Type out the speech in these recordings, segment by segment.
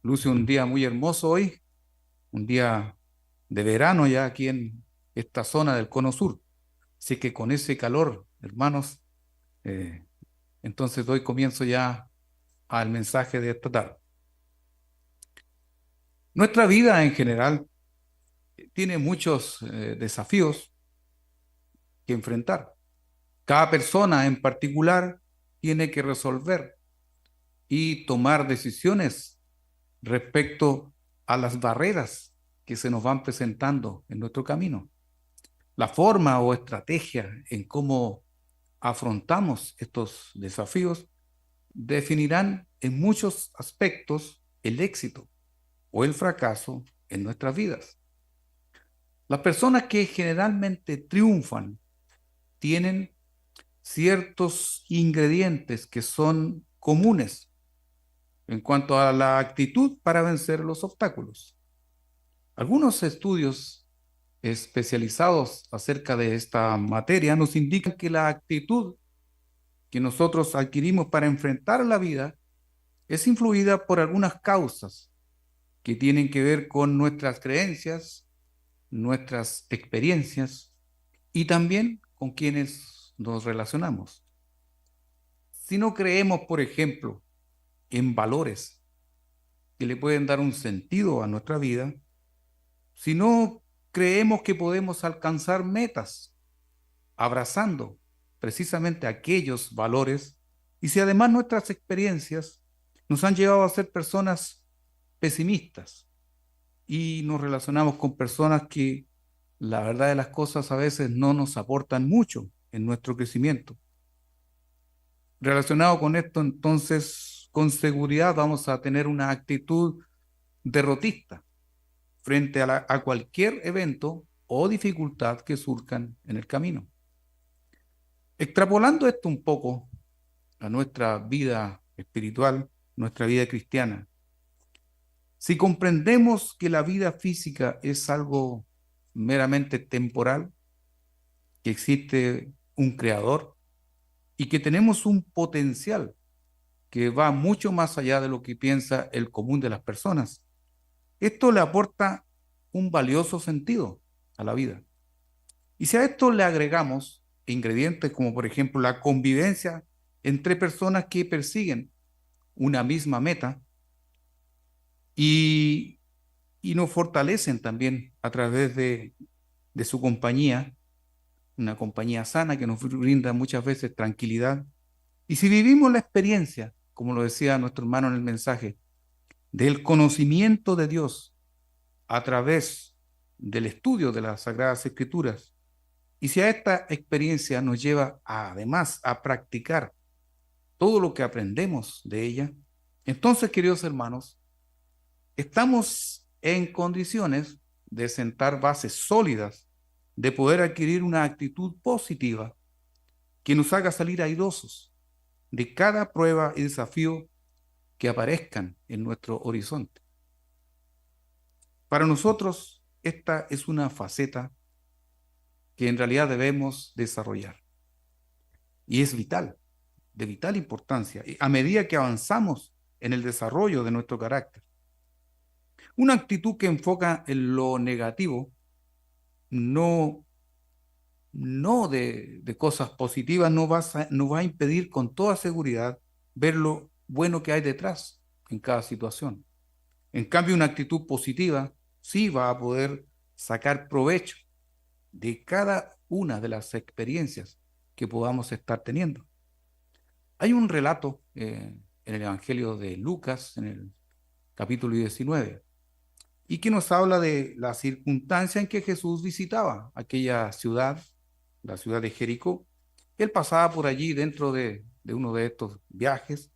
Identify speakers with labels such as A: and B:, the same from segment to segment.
A: Luce un día muy hermoso hoy, un día de verano ya aquí en esta zona del Cono Sur. Así que con ese calor, hermanos, eh, entonces doy comienzo ya al mensaje de esta tarde. Nuestra vida en general tiene muchos desafíos que enfrentar. Cada persona en particular tiene que resolver y tomar decisiones respecto a las barreras que se nos van presentando en nuestro camino. La forma o estrategia en cómo afrontamos estos desafíos definirán en muchos aspectos el éxito o el fracaso en nuestras vidas. Las personas que generalmente triunfan tienen ciertos ingredientes que son comunes en cuanto a la actitud para vencer los obstáculos. Algunos estudios especializados acerca de esta materia nos indican que la actitud que nosotros adquirimos para enfrentar la vida es influida por algunas causas que tienen que ver con nuestras creencias, nuestras experiencias y también con quienes nos relacionamos. Si no creemos, por ejemplo, en valores que le pueden dar un sentido a nuestra vida, si no creemos que podemos alcanzar metas abrazando precisamente aquellos valores, y si además nuestras experiencias nos han llevado a ser personas pesimistas y nos relacionamos con personas que la verdad de las cosas a veces no nos aportan mucho en nuestro crecimiento. Relacionado con esto, entonces, con seguridad vamos a tener una actitud derrotista frente a cualquier evento o dificultad que surjan en el camino. Extrapolando esto un poco a nuestra vida espiritual, nuestra vida cristiana, si comprendemos que la vida física es algo meramente temporal, que existe un creador y que tenemos un potencial que va mucho más allá de lo que piensa el común de las personas, esto le aporta un valioso sentido a la vida. Y si a esto le agregamos ingredientes como por ejemplo la convivencia entre personas que persiguen una misma meta y, y nos fortalecen también a través de su compañía, una compañía sana que nos brinda muchas veces tranquilidad. Y si vivimos la experiencia, como lo decía nuestro hermano en el mensaje, del conocimiento de Dios a través del estudio de las Sagradas Escrituras, y si a esta experiencia nos lleva además a practicar todo lo que aprendemos de ella, entonces, queridos hermanos, estamos en condiciones de sentar bases sólidas, de poder adquirir una actitud positiva que nos haga salir airosos de cada prueba y desafío que aparezcan en nuestro horizonte. Para nosotros, esta es una faceta que en realidad debemos desarrollar y es vital, de vital importancia, a medida que avanzamos en el desarrollo de nuestro carácter. Una actitud que enfoca en lo negativo, no, no de cosas positivas, no va a impedir con toda seguridad ver lo bueno que hay detrás en cada situación. En cambio, una actitud positiva sí va a poder sacar provecho de cada una de las experiencias que podamos estar teniendo. Hay un relato en el Evangelio de Lucas, en el capítulo 19, y que nos habla de la circunstancia en que Jesús visitaba aquella ciudad, la ciudad de Jericó. Él pasaba por allí dentro de uno de estos viajes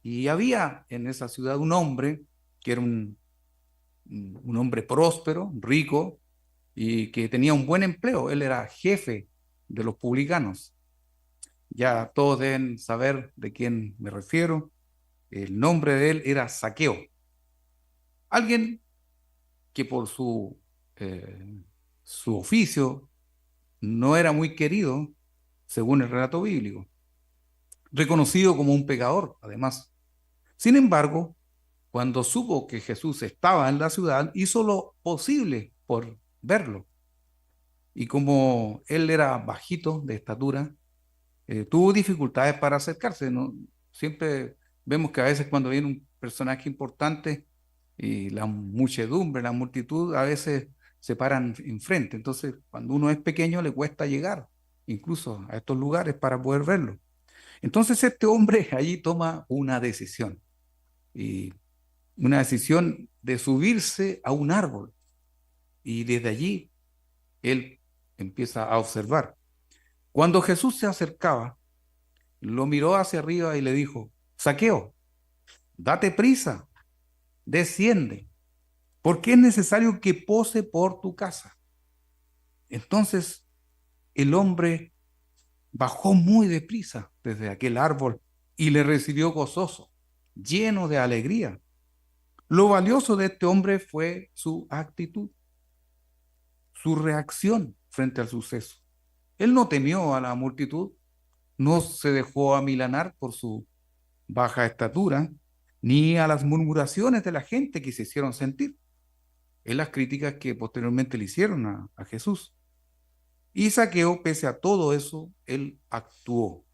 A: y había en esa ciudad un hombre que era un hombre próspero, rico y que tenía un buen empleo. Él era jefe de los publicanos. Ya todos deben saber de quién me refiero. El nombre de él era Zaqueo. Alguien que por su oficio no era muy querido, según el relato bíblico, reconocido como un pecador, además. Sin embargo, cuando supo que Jesús estaba en la ciudad, hizo lo posible por verlo. Y como él era bajito de estatura, tuvo dificultades para acercarse, ¿no? Siempre vemos que a veces cuando viene un personaje importante y la muchedumbre, la multitud, a veces se paran enfrente. Entonces, cuando uno es pequeño, le cuesta llegar incluso a estos lugares para poder verlo. Entonces, este hombre allí toma una decisión, y una decisión de subirse a un árbol. Y desde allí, él empieza a observar. Cuando Jesús se acercaba, lo miró hacia arriba y le dijo: Zaqueo, date prisa, desciende, porque es necesario que pose por tu casa. Entonces el hombre bajó muy deprisa desde aquel árbol y le recibió gozoso, lleno de alegría. Lo valioso de este hombre fue su actitud, su reacción frente al suceso. Él no temió a la multitud, no se dejó amilanar por su baja estatura, ni a las murmuraciones de la gente que se hicieron sentir, en las críticas que posteriormente le hicieron a Jesús. Y Zaqueo, pese a todo eso, él actuó.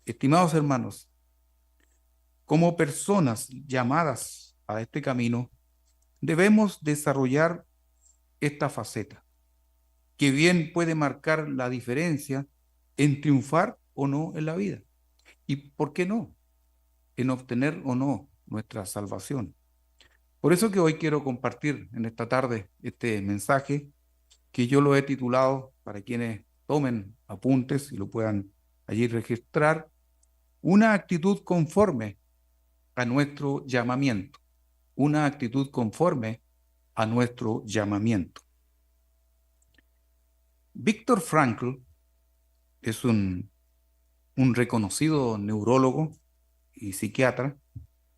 A: Estimados hermanos, como personas llamadas a este camino, debemos desarrollar esta faceta, que bien puede marcar la diferencia en triunfar o no en la vida. Y, ¿por qué no?, en obtener o no nuestra salvación. Por eso que hoy quiero compartir en esta tarde este mensaje, que yo lo he titulado, para quienes tomen apuntes y lo puedan allí registrar: una actitud conforme a nuestro llamamiento. Una actitud conforme a nuestro llamamiento. Viktor Frankl es un reconocido neurólogo y psiquiatra.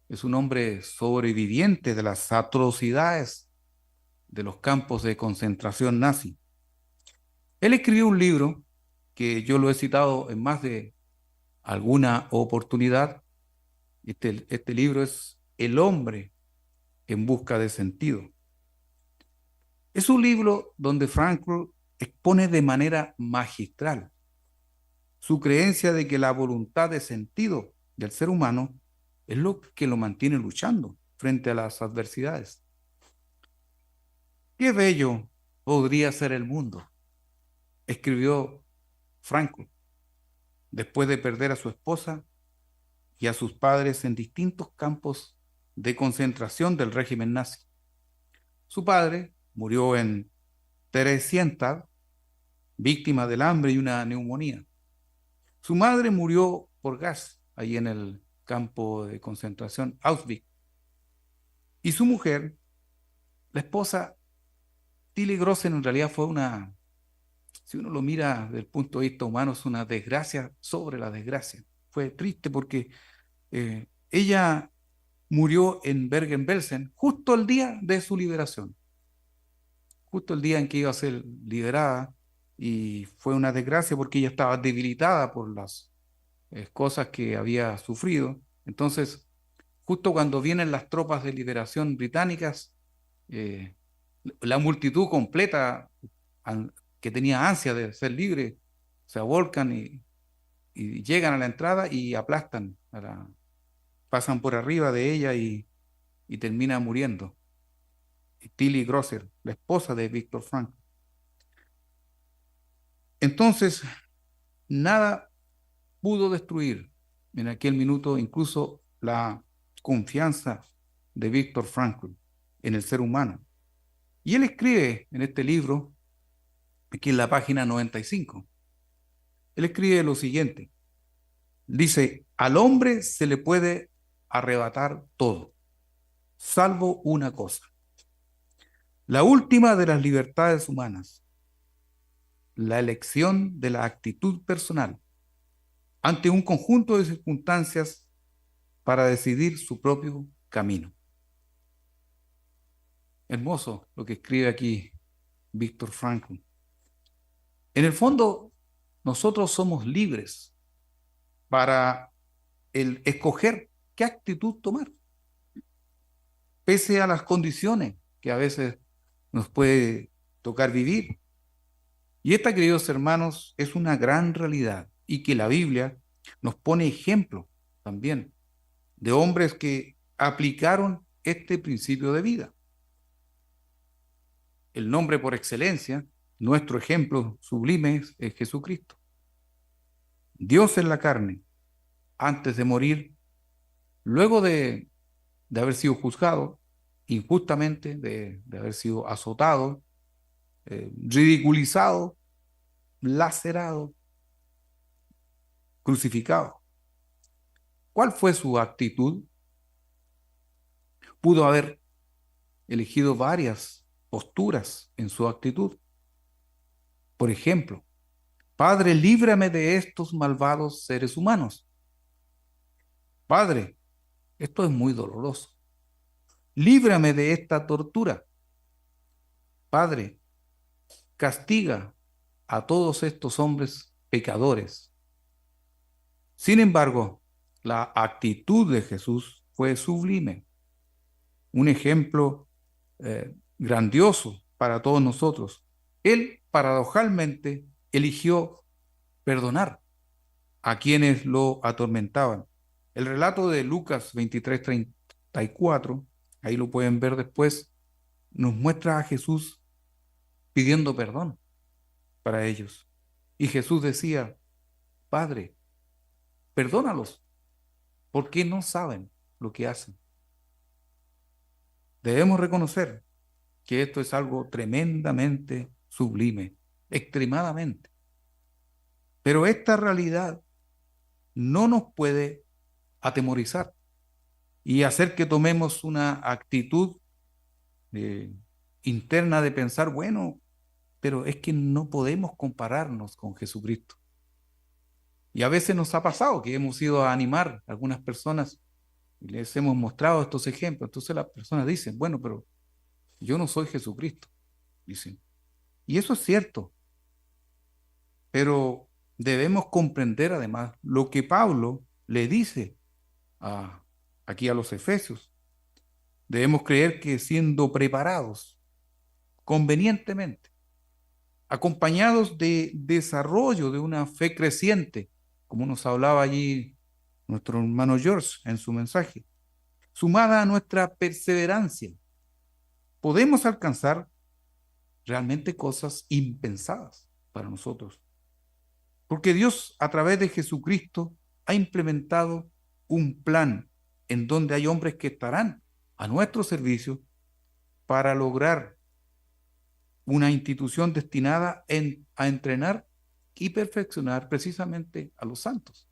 A: Es un hombre sobreviviente de las atrocidades de los campos de concentración nazi. Él escribió un libro que yo lo he citado en más de alguna oportunidad. Este libro es El hombre en busca de sentido. Es un libro donde Frankl expone de manera magistral su creencia de que la voluntad de sentido del ser humano es lo que lo mantiene luchando frente a las adversidades. Qué bello podría ser el mundo, escribió Frankl, después de perder a su esposa y a sus padres en distintos campos de concentración del régimen nazi. Su padre murió en Theresienstadt, víctima del hambre y una neumonía. Su madre murió por gas ahí en el campo de concentración Auschwitz. Y su mujer, la esposa, Tilly Grossen, en realidad fue una, si uno lo mira desde el punto de vista humano, es una desgracia sobre la desgracia. Fue triste porque ella murió en Bergen-Belsen justo el día de su liberación, justo el día en que iba a ser liberada, y fue una desgracia porque ella estaba debilitada por las cosas que había sufrido. Entonces, justo cuando vienen las tropas de liberación británicas, eh, la multitud completa que tenía ansia de ser libre se volcan y llegan a la entrada y aplastan, pasan por arriba de ella y termina muriendo. Tilly Grosser, la esposa de Viktor Frankl. Entonces, nada pudo destruir en aquel minuto incluso la confianza de Viktor Frankl en el ser humano. Y él escribe en este libro, aquí en la página 95, él escribe lo siguiente. Dice: al hombre se le puede arrebatar todo, salvo una cosa, la última de las libertades humanas, la elección de la actitud personal ante un conjunto de circunstancias para decidir su propio camino. Hermoso lo que escribe aquí Viktor Frankl. En el fondo, nosotros somos libres para el escoger qué actitud tomar. pese a las condiciones que a veces nos puede tocar vivir. Y esta, queridos hermanos, es una gran realidad y que la Biblia nos pone ejemplos también de hombres que aplicaron este principio de vida. El nombre por excelencia, nuestro ejemplo sublime es Jesucristo. Dios en la carne, antes de morir, luego de haber sido juzgado injustamente, de haber sido azotado, ridiculizado, lacerado, crucificado. ¿Cuál fue su actitud? Pudo haber elegido varias posturas en su actitud. Por ejemplo, Padre, líbrame de estos malvados seres humanos. Padre, esto es muy doloroso. Líbrame de esta tortura. Padre, castiga a todos estos hombres pecadores. Sin embargo, la actitud de Jesús fue sublime, un ejemplo grandioso para todos nosotros. Él, paradojalmente, eligió perdonar a quienes lo atormentaban. El relato de Lucas 23:34, ahí lo pueden ver después, nos muestra a Jesús pidiendo perdón para ellos. Y Jesús decía, Padre, perdónalos, porque no saben lo que hacen. Debemos reconocer que esto es algo tremendamente sublime, extremadamente. Pero esta realidad no nos puede atemorizar y hacer que tomemos una actitud eh, interna de pensar, bueno, pero es que no podemos compararnos con Jesucristo. Y a veces nos ha pasado que hemos ido a animar a algunas personas y les hemos mostrado estos ejemplos. Entonces las personas dicen, bueno, pero yo no soy Jesucristo, dicen. Y eso es cierto, pero debemos comprender además lo que Pablo le dice aquí a los efesios. Debemos creer que siendo preparados convenientemente, acompañados de desarrollo de una fe creciente, como nos hablaba allí nuestro hermano George en su mensaje, sumada a nuestra perseverancia, podemos alcanzar realmente cosas impensadas para nosotros. Porque Dios, a través de Jesucristo, ha implementado un plan en donde hay hombres que estarán a nuestro servicio para lograr una institución destinada a entrenar y perfeccionar precisamente a los santos.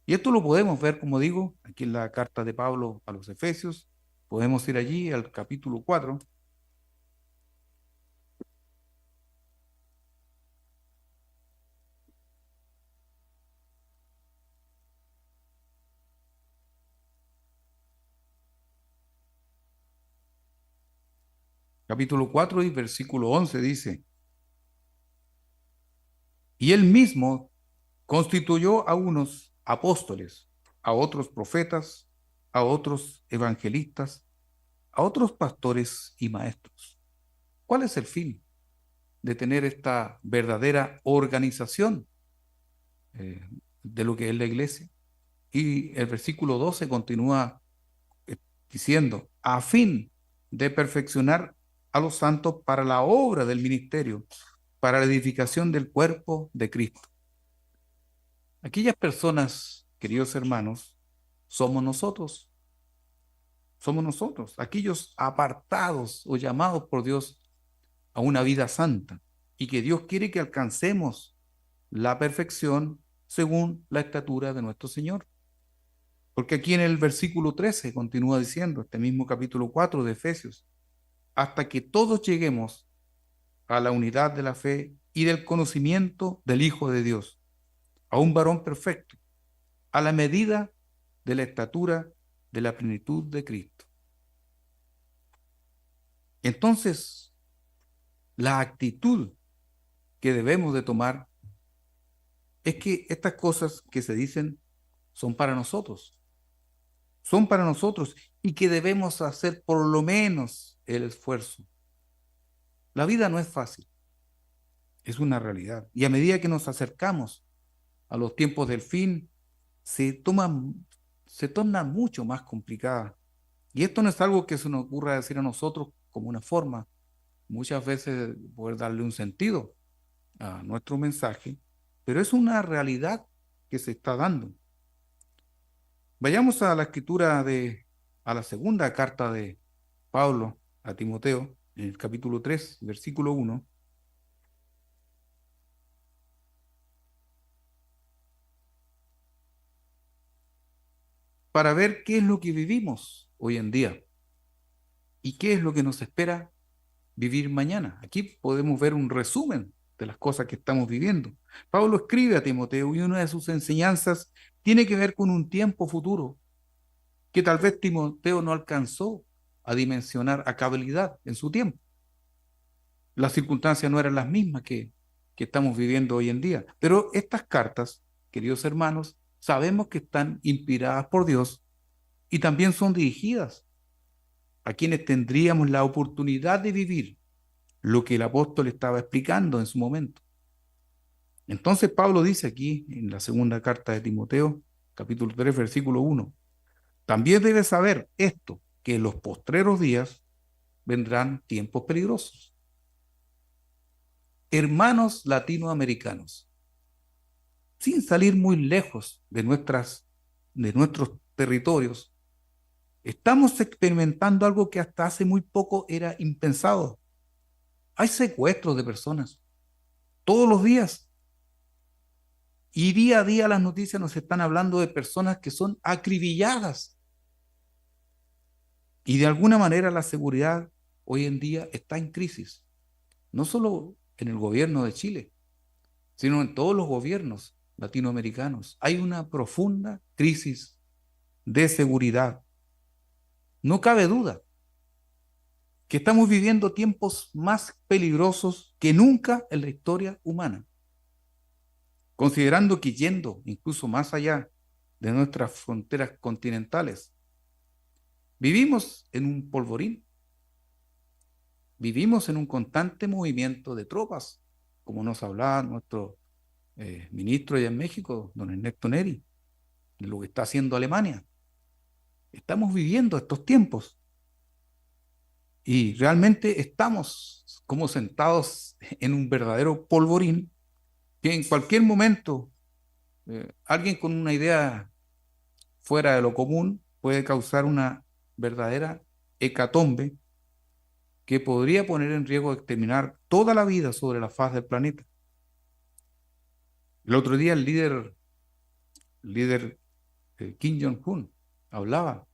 A: Y esto lo podemos ver, como digo, aquí en la carta de Pablo a los Efesios. Podemos ir allí al capítulo 4. Capítulo 4 y versículo 11 dice, y él mismo constituyó a unos apóstoles, a otros profetas, a otros evangelistas, a otros pastores y maestros. ¿Cuál es el fin de tener esta verdadera organización eh, de lo que es la iglesia? Y el versículo 12 continúa diciendo, a fin de perfeccionar a los santos para la obra del ministerio, para la edificación del cuerpo de Cristo. Aquellas personas, queridos hermanos, somos nosotros, aquellos apartados o llamados por Dios a una vida santa y que Dios quiere que alcancemos la perfección según la estatura de nuestro Señor. Porque aquí en el versículo 13 continúa diciendo, este mismo capítulo 4 de Efesios, hasta que todos lleguemos a la unidad de la fe y del conocimiento del Hijo de Dios, a un varón perfecto, a la medida de la estatura de la plenitud de Cristo. Entonces, la actitud que debemos de tomar es que estas cosas que se dicen son para nosotros, son para nosotros y que debemos hacer por lo menos el esfuerzo. La vida no es fácil, es una realidad. Y a medida que nos acercamos a los tiempos del fin, se toman, se torna mucho más complicada. Y esto no es algo que se nos ocurra decir a nosotros como una forma, muchas veces poder darle un sentido a nuestro mensaje, pero es una realidad que se está dando. Vayamos a la escritura a la segunda carta de Pablo a Timoteo, en el capítulo 3 versículo 1, para ver qué es lo que vivimos hoy en día y qué es lo que nos espera vivir mañana. Aquí podemos ver un resumen de las cosas que estamos viviendo. Pablo escribe a Timoteo y una de sus enseñanzas tiene que ver con un tiempo futuro que tal vez Timoteo no alcanzó a dimensionar a cabalidad en su tiempo. Las circunstancias no eran las mismas que estamos viviendo hoy en día. Pero estas cartas, queridos hermanos, sabemos que están inspiradas por Dios y también son dirigidas a quienes tendríamos la oportunidad de vivir lo que el apóstol estaba explicando en su momento. Entonces Pablo dice aquí en la segunda carta de Timoteo, capítulo 3, versículo 1, también debes saber esto, que en los postreros días vendrán tiempos peligrosos. Hermanos latinoamericanos, sin salir muy lejos de nuestros territorios, estamos experimentando algo que hasta hace muy poco era impensado. Hay secuestros de personas todos los días. Y día a día las noticias nos están hablando de personas que son acribilladas. Y de alguna manera la seguridad hoy en día está en crisis. No solo en el gobierno de Chile, sino en todos los gobiernos latinoamericanos. Hay una profunda crisis de seguridad. No cabe duda que estamos viviendo tiempos más peligrosos que nunca en la historia humana, considerando que yendo incluso más allá de nuestras fronteras continentales, vivimos en un polvorín, vivimos en un constante movimiento de tropas, como nos hablaba nuestro ministro allá en México, don Ernesto Neri, de lo que está haciendo Alemania. Estamos viviendo estos tiempos y realmente estamos como sentados en un verdadero polvorín que en cualquier momento alguien con una idea fuera de lo común puede causar una verdadera hecatombe que podría poner en riesgo de exterminar toda la vida sobre la faz del planeta. El otro día el líder Kim Jong-un hablaba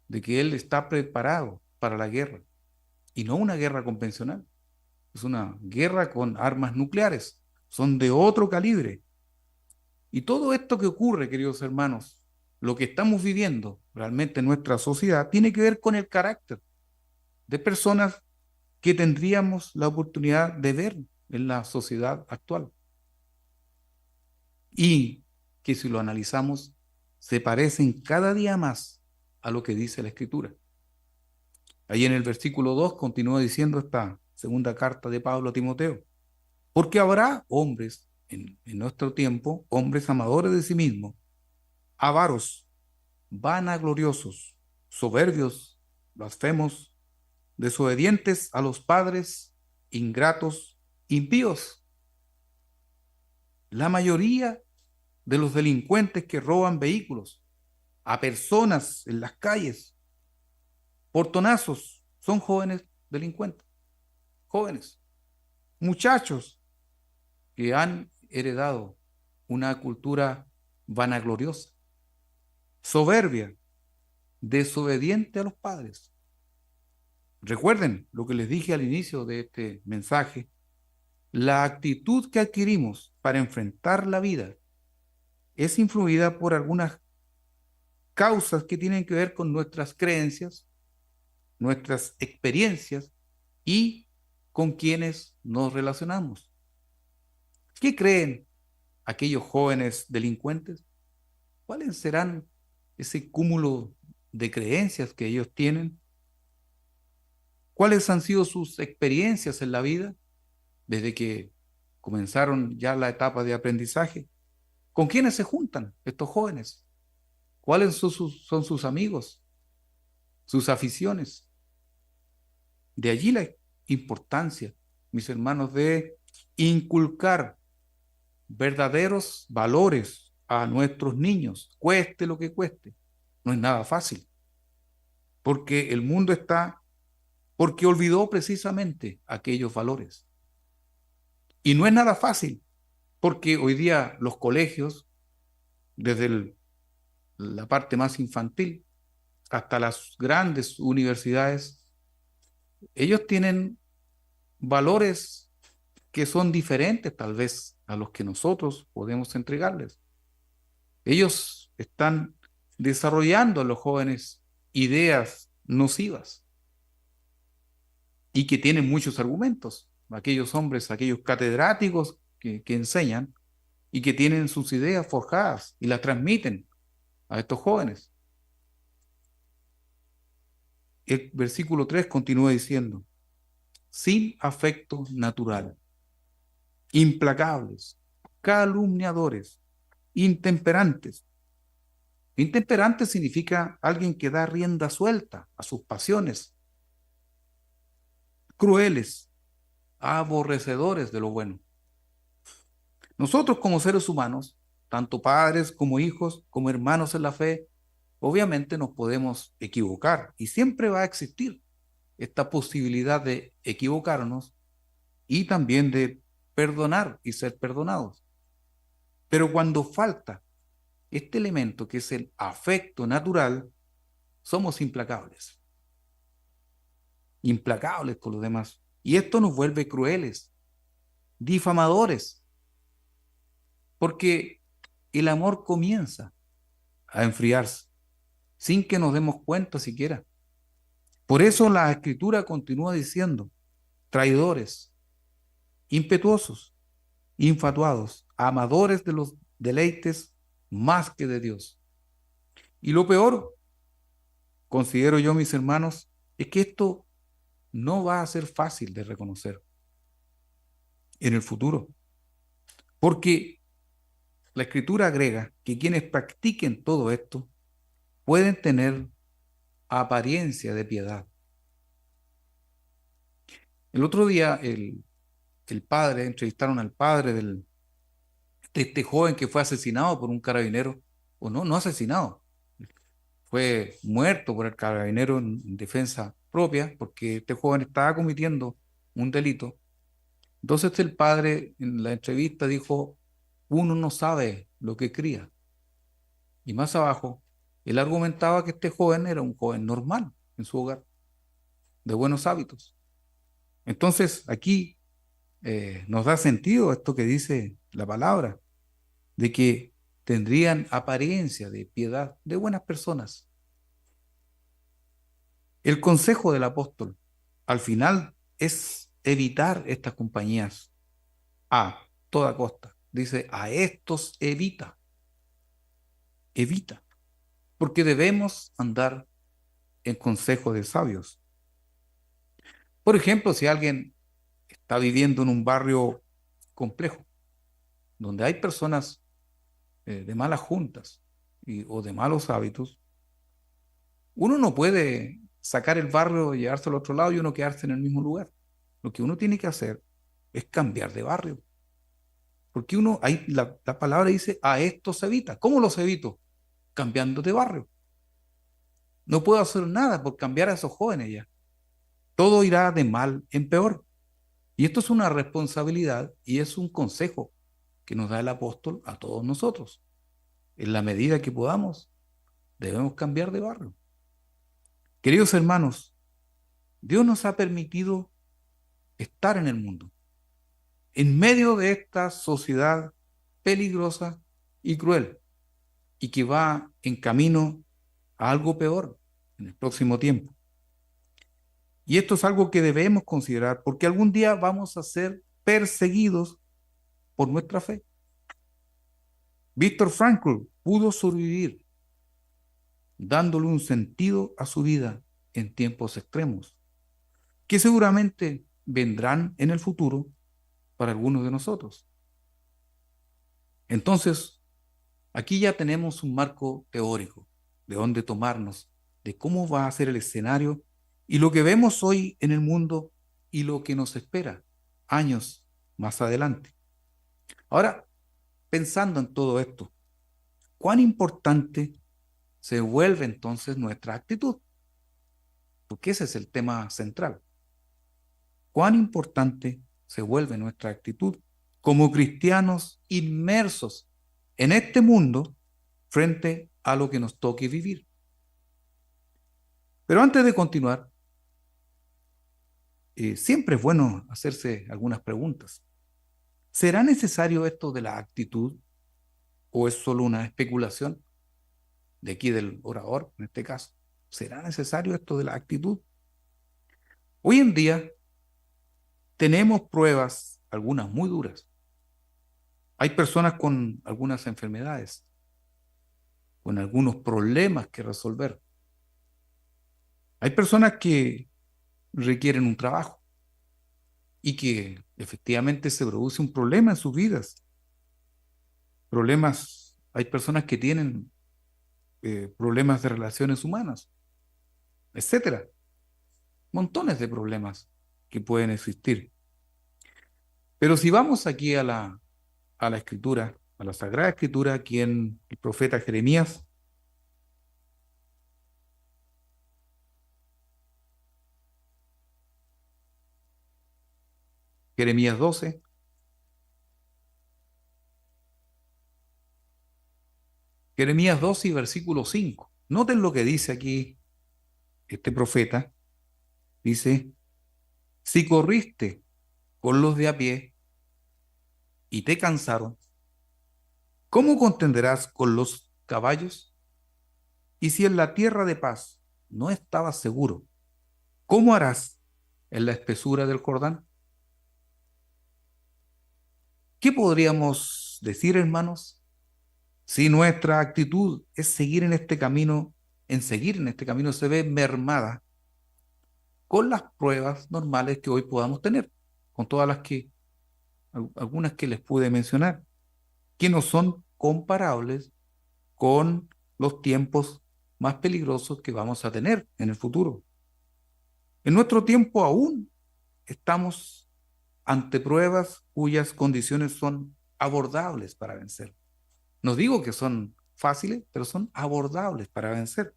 A: de que él está preparado para la guerra y no una guerra convencional, es una guerra con armas nucleares, son de otro calibre. Y todo esto que ocurre, queridos hermanos, lo que estamos viviendo realmente en nuestra sociedad, tiene que ver con el carácter de personas que tendríamos la oportunidad de ver en la sociedad actual. Y que si lo analizamos, se parecen cada día más a lo que dice la Escritura. Ahí en el versículo 2 continúa diciendo esta segunda carta de Pablo a Timoteo. Porque habrá hombres en nuestro tiempo, hombres amadores de sí mismos, avaros, vanagloriosos, soberbios, blasfemos, desobedientes a los padres, ingratos, impíos. La mayoría de los delincuentes que roban vehículos a personas en las calles, portonazos, son jóvenes delincuentes, jóvenes, muchachos que han heredado una cultura vanagloriosa, soberbia, desobediente a los padres. Recuerden lo que les dije al inicio de este mensaje, la actitud que adquirimos para enfrentar la vida es influida por algunas causas que tienen que ver con nuestras creencias, nuestras experiencias y con quienes nos relacionamos. ¿Qué creen aquellos jóvenes delincuentes? ¿Cuáles serán ese cúmulo de creencias que ellos tienen, cuáles han sido sus experiencias en la vida desde que comenzaron ya la etapa de aprendizaje, con quiénes se juntan estos jóvenes, cuáles son sus amigos, sus aficiones. De allí la importancia, mis hermanos, de inculcar verdaderos valores a nuestros niños, cueste lo que cueste. No es nada fácil, porque el mundo está, porque olvidó precisamente aquellos valores. Y no es nada fácil, porque hoy día los colegios, desde la parte más infantil hasta las grandes universidades, ellos tienen valores que son diferentes tal vez a los que nosotros podemos entregarles. Ellos están desarrollando a los jóvenes ideas nocivas y que tienen muchos argumentos. Aquellos hombres, aquellos catedráticos que enseñan y que tienen sus ideas forjadas y las transmiten a estos jóvenes. El versículo 3 continúa diciendo, sin afecto natural, implacables, calumniadores, intemperantes. Intemperante significa alguien que da rienda suelta a sus pasiones, crueles, aborrecedores de lo bueno. Nosotros como seres humanos, tanto padres como hijos, como hermanos en la fe, obviamente nos podemos equivocar y siempre va a existir esta posibilidad de equivocarnos y también de perdonar y ser perdonados. Pero cuando falta este elemento que es el afecto natural, somos implacables, implacables con los demás. Y esto nos vuelve crueles, difamadores, porque el amor comienza a enfriarse sin que nos demos cuenta siquiera. Por eso la Escritura continúa diciendo, traidores, impetuosos, infatuados, amadores de los deleites más que de Dios. Y lo peor, considero yo, mis hermanos, es que esto no va a ser fácil de reconocer en el futuro, porque la Escritura agrega que quienes practiquen todo esto pueden tener apariencia de piedad. El otro día el padre, entrevistaron al padre de este joven que fue asesinado por un carabinero, o no asesinado, fue muerto por el carabinero en defensa propia, porque este joven estaba cometiendo un delito. Entonces el padre en la entrevista dijo, uno no sabe lo que cría. Y más abajo, él argumentaba que este joven era un joven normal en su hogar, de buenos hábitos. Entonces aquí nos da sentido esto que dice la palabra, de que tendrían apariencia de piedad, de buenas personas. El consejo del apóstol al final es evitar estas compañías a toda costa. Dice, a estos evita, evita, porque debemos andar en consejo de sabios. Por ejemplo, si alguien está viviendo en un barrio complejo, donde hay personas de malas juntas o de malos hábitos, uno no puede sacar el barrio y llevarse al otro lado y uno quedarse en el mismo lugar. Lo que uno tiene que hacer es cambiar de barrio. Porque uno, ahí la palabra dice, a esto se evita. ¿Cómo los evito? Cambiando de barrio. No puedo hacer nada por cambiar a esos jóvenes ya. Todo irá de mal en peor. Y esto es una responsabilidad y es un consejo que nos da el apóstol a todos nosotros. En la medida que podamos, debemos cambiar de barrio. Queridos hermanos, Dios nos ha permitido estar en el mundo, en medio de esta sociedad peligrosa y cruel, y que va en camino a algo peor en el próximo tiempo. Y esto es algo que debemos considerar, porque algún día vamos a ser perseguidos por nuestra fe. Víctor Frankl pudo sobrevivir dándole un sentido a su vida en tiempos extremos, que seguramente vendrán en el futuro para algunos de nosotros. Entonces, aquí ya tenemos un marco teórico de dónde tomarnos, de cómo va a ser el escenario y lo que vemos hoy en el mundo y lo que nos espera años más adelante. Ahora, pensando en todo esto, ¿cuán importante se vuelve entonces nuestra actitud? Porque ese es el tema central. ¿Cuán importante se vuelve nuestra actitud como cristianos inmersos en este mundo frente a lo que nos toque vivir? Pero antes de continuar, siempre es bueno hacerse algunas preguntas. ¿Será necesario esto de la actitud o es solo una especulación de aquí del orador, en este caso? ¿Será necesario esto de la actitud? Hoy en día tenemos pruebas, algunas muy duras. Hay personas con algunas enfermedades, con algunos problemas que resolver. Hay personas que requieren un trabajo y que efectivamente se produce un problema en sus vidas. Problemas, hay personas que tienen problemas de relaciones humanas, etcétera. Montones de problemas que pueden existir. Pero si vamos aquí a la escritura, a la Sagrada Escritura, aquí en el profeta Jeremías, Jeremías 12, Jeremías 12 y versículo 5. Noten lo que dice aquí este profeta. Dice, si corriste con los de a pie y te cansaron, ¿cómo contenderás con los caballos? Y si en la tierra de paz no estabas seguro, ¿cómo harás en la espesura del Jordán? ¿Qué podríamos decir, hermanos, si nuestra actitud es seguir en este camino, en seguir en este camino se ve mermada con las pruebas normales que hoy podamos tener, con todas las que, algunas que les pude mencionar, que no son comparables con los tiempos más peligrosos que vamos a tener en el futuro? En nuestro tiempo aún estamos ante pruebas cuyas condiciones son abordables para vencer. No digo que son fáciles, pero son abordables para vencer.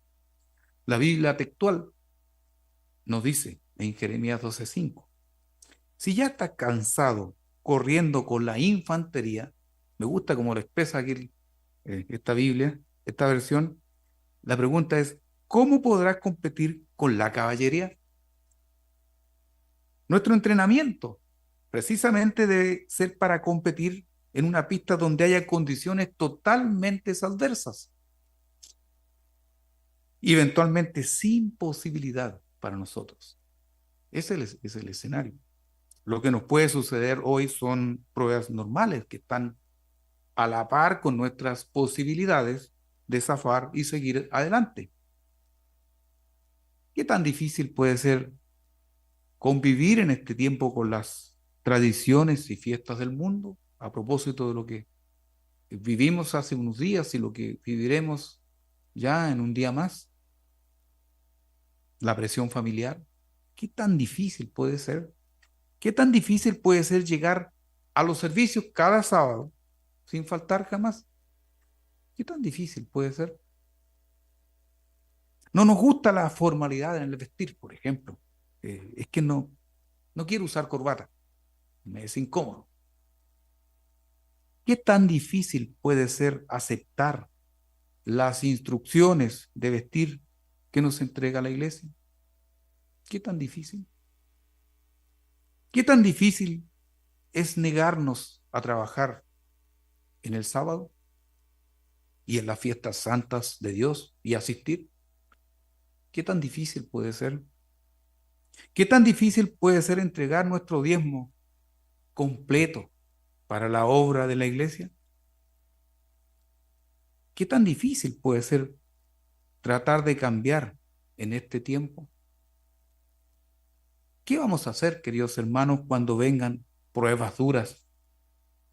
A: La Biblia textual nos dice en Jeremías 12:5, si ya estás cansado corriendo con la infantería, me gusta como lo expresa aquí esta Biblia, esta versión, la pregunta es, ¿cómo podrás competir con la caballería? Nuestro entrenamiento precisamente debe ser para competir en una pista donde haya condiciones totalmente adversas y eventualmente sin posibilidad para nosotros. Ese es el escenario. Lo que nos puede suceder hoy son pruebas normales que están a la par con nuestras posibilidades de zafar y seguir adelante. ¿Qué tan difícil puede ser convivir en este tiempo con las tradiciones y fiestas del mundo? A propósito de lo que vivimos hace unos días y lo que viviremos ya en un día más, la presión familiar. ¿Qué tan difícil puede ser? ¿Qué tan difícil puede ser llegar a los servicios cada sábado sin faltar jamás? ¿Qué tan difícil puede ser? No nos gusta la formalidad en el vestir, por ejemplo. Es que no quiero usar corbata, me es incómodo. ¿Qué tan difícil puede ser aceptar las instrucciones de vestir que nos entrega la iglesia? ¿Qué tan difícil? ¿Qué tan difícil es negarnos a trabajar en el sábado y en las fiestas santas de Dios y asistir? ¿Qué tan difícil puede ser? ¿Qué tan difícil puede ser entregar nuestro diezmo completo para la obra de la iglesia? ¿Qué tan difícil puede ser tratar de cambiar en este tiempo? ¿Qué vamos a hacer, queridos hermanos, cuando vengan pruebas duras,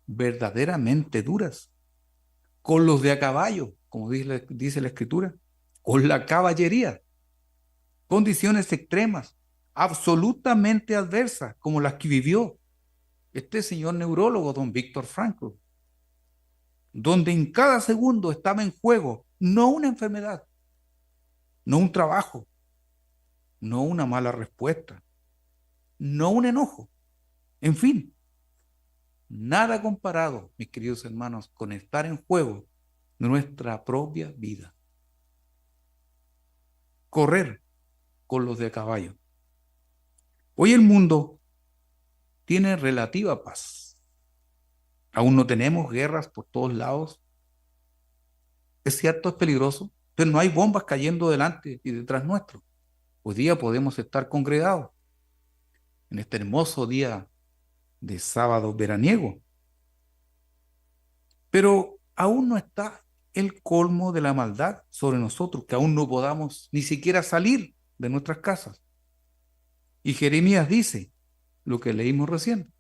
A: verdaderamente duras, con los de a caballo, como dice la Escritura, con la caballería, condiciones extremas, absolutamente adversas, como las que vivió este señor neurólogo, don Víctor Frankl, donde en cada segundo estaba en juego no una enfermedad, no un trabajo, no una mala respuesta, no un enojo, en fin, nada comparado, mis queridos hermanos, con estar en juego nuestra propia vida. Correr con los de a caballo. Hoy el mundo tiene relativa paz. Aún no tenemos guerras por todos lados. Es cierto, es peligroso, pero no hay bombas cayendo delante y detrás nuestro. Hoy día podemos estar congregados en este hermoso día de sábado veraniego. Pero aún no está el colmo de la maldad sobre nosotros, que aún no podamos ni siquiera salir de nuestras casas. Y Jeremías dice lo que leímos recién.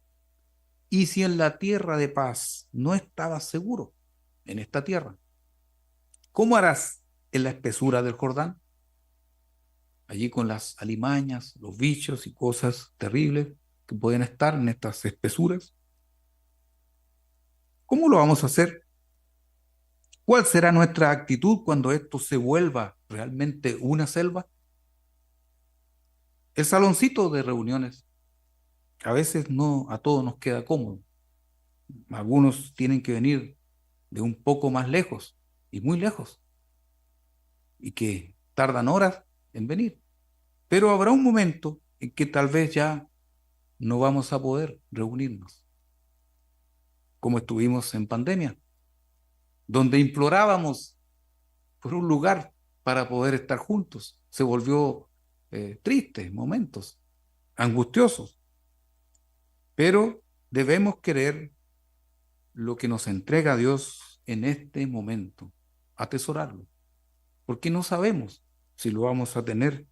A: Y si en la tierra de paz no estabas seguro, en esta tierra, ¿cómo harás en la espesura del Jordán? Allí con las alimañas, los bichos y cosas terribles que pueden estar en estas espesuras. ¿Cómo lo vamos a hacer? ¿Cuál será nuestra actitud cuando esto se vuelva realmente una selva? El saloncito de reuniones a veces no a todos nos queda cómodo. Algunos tienen que venir de un poco más lejos y muy lejos y que tardan horas en venir. Pero habrá un momento en que tal vez ya no vamos a poder reunirnos, como estuvimos en pandemia, donde implorábamos por un lugar para poder estar juntos. Se volvió triste, momentos angustiosos, pero debemos querer lo que nos entrega Dios en este momento, atesorarlo, porque no sabemos si lo vamos a tener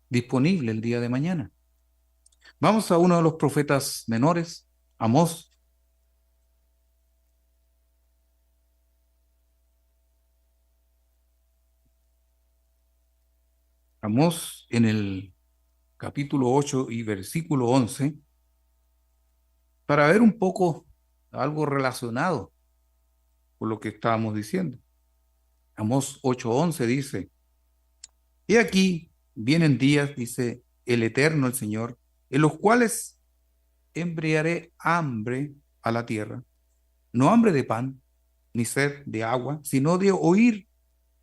A: disponible el día de mañana. Vamos a uno de los profetas menores, Amós. Amós en el capítulo 8 y versículo 11, para ver un poco algo relacionado con lo que estábamos diciendo. Amós 8:11 dice, he aquí, vienen días, dice el Eterno, el Señor, en los cuales enviaré hambre a la tierra, no hambre de pan, ni sed de agua, sino de oír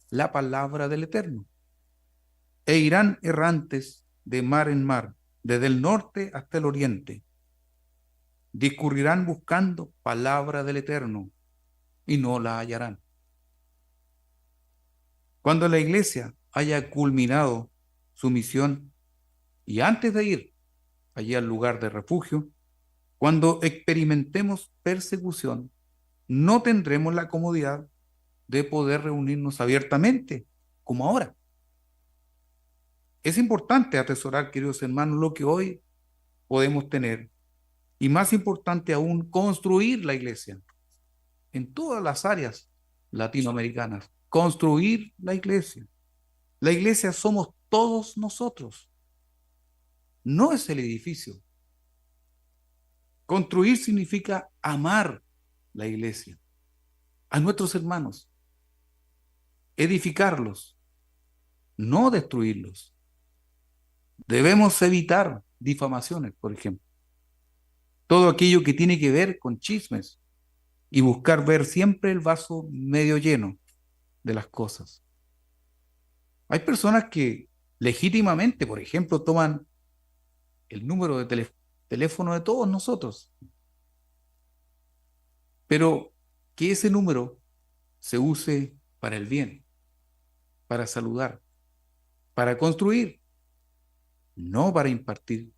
A: la palabra del Eterno. E irán errantes de mar en mar, desde el norte hasta el oriente. Discurrirán buscando palabra del Eterno y no la hallarán. Cuando la iglesia haya culminado su misión y antes de ir allí al lugar de refugio, cuando experimentemos persecución, no tendremos la comodidad de poder reunirnos abiertamente, como ahora. Es importante atesorar, queridos hermanos, lo que hoy podemos tener y más importante aún, construir la iglesia en todas las áreas latinoamericanas. Construir la iglesia. La iglesia somos todos nosotros, no es el edificio. Construir significa amar la iglesia, a nuestros hermanos, edificarlos, no destruirlos. Debemos evitar difamaciones, por ejemplo. Todo aquello que tiene que ver con chismes y buscar ver siempre el vaso medio lleno de las cosas. Hay personas que legítimamente, por ejemplo, toman el número de teléfono de todos nosotros, pero que ese número se use para el bien, para saludar, para construir, no para impartir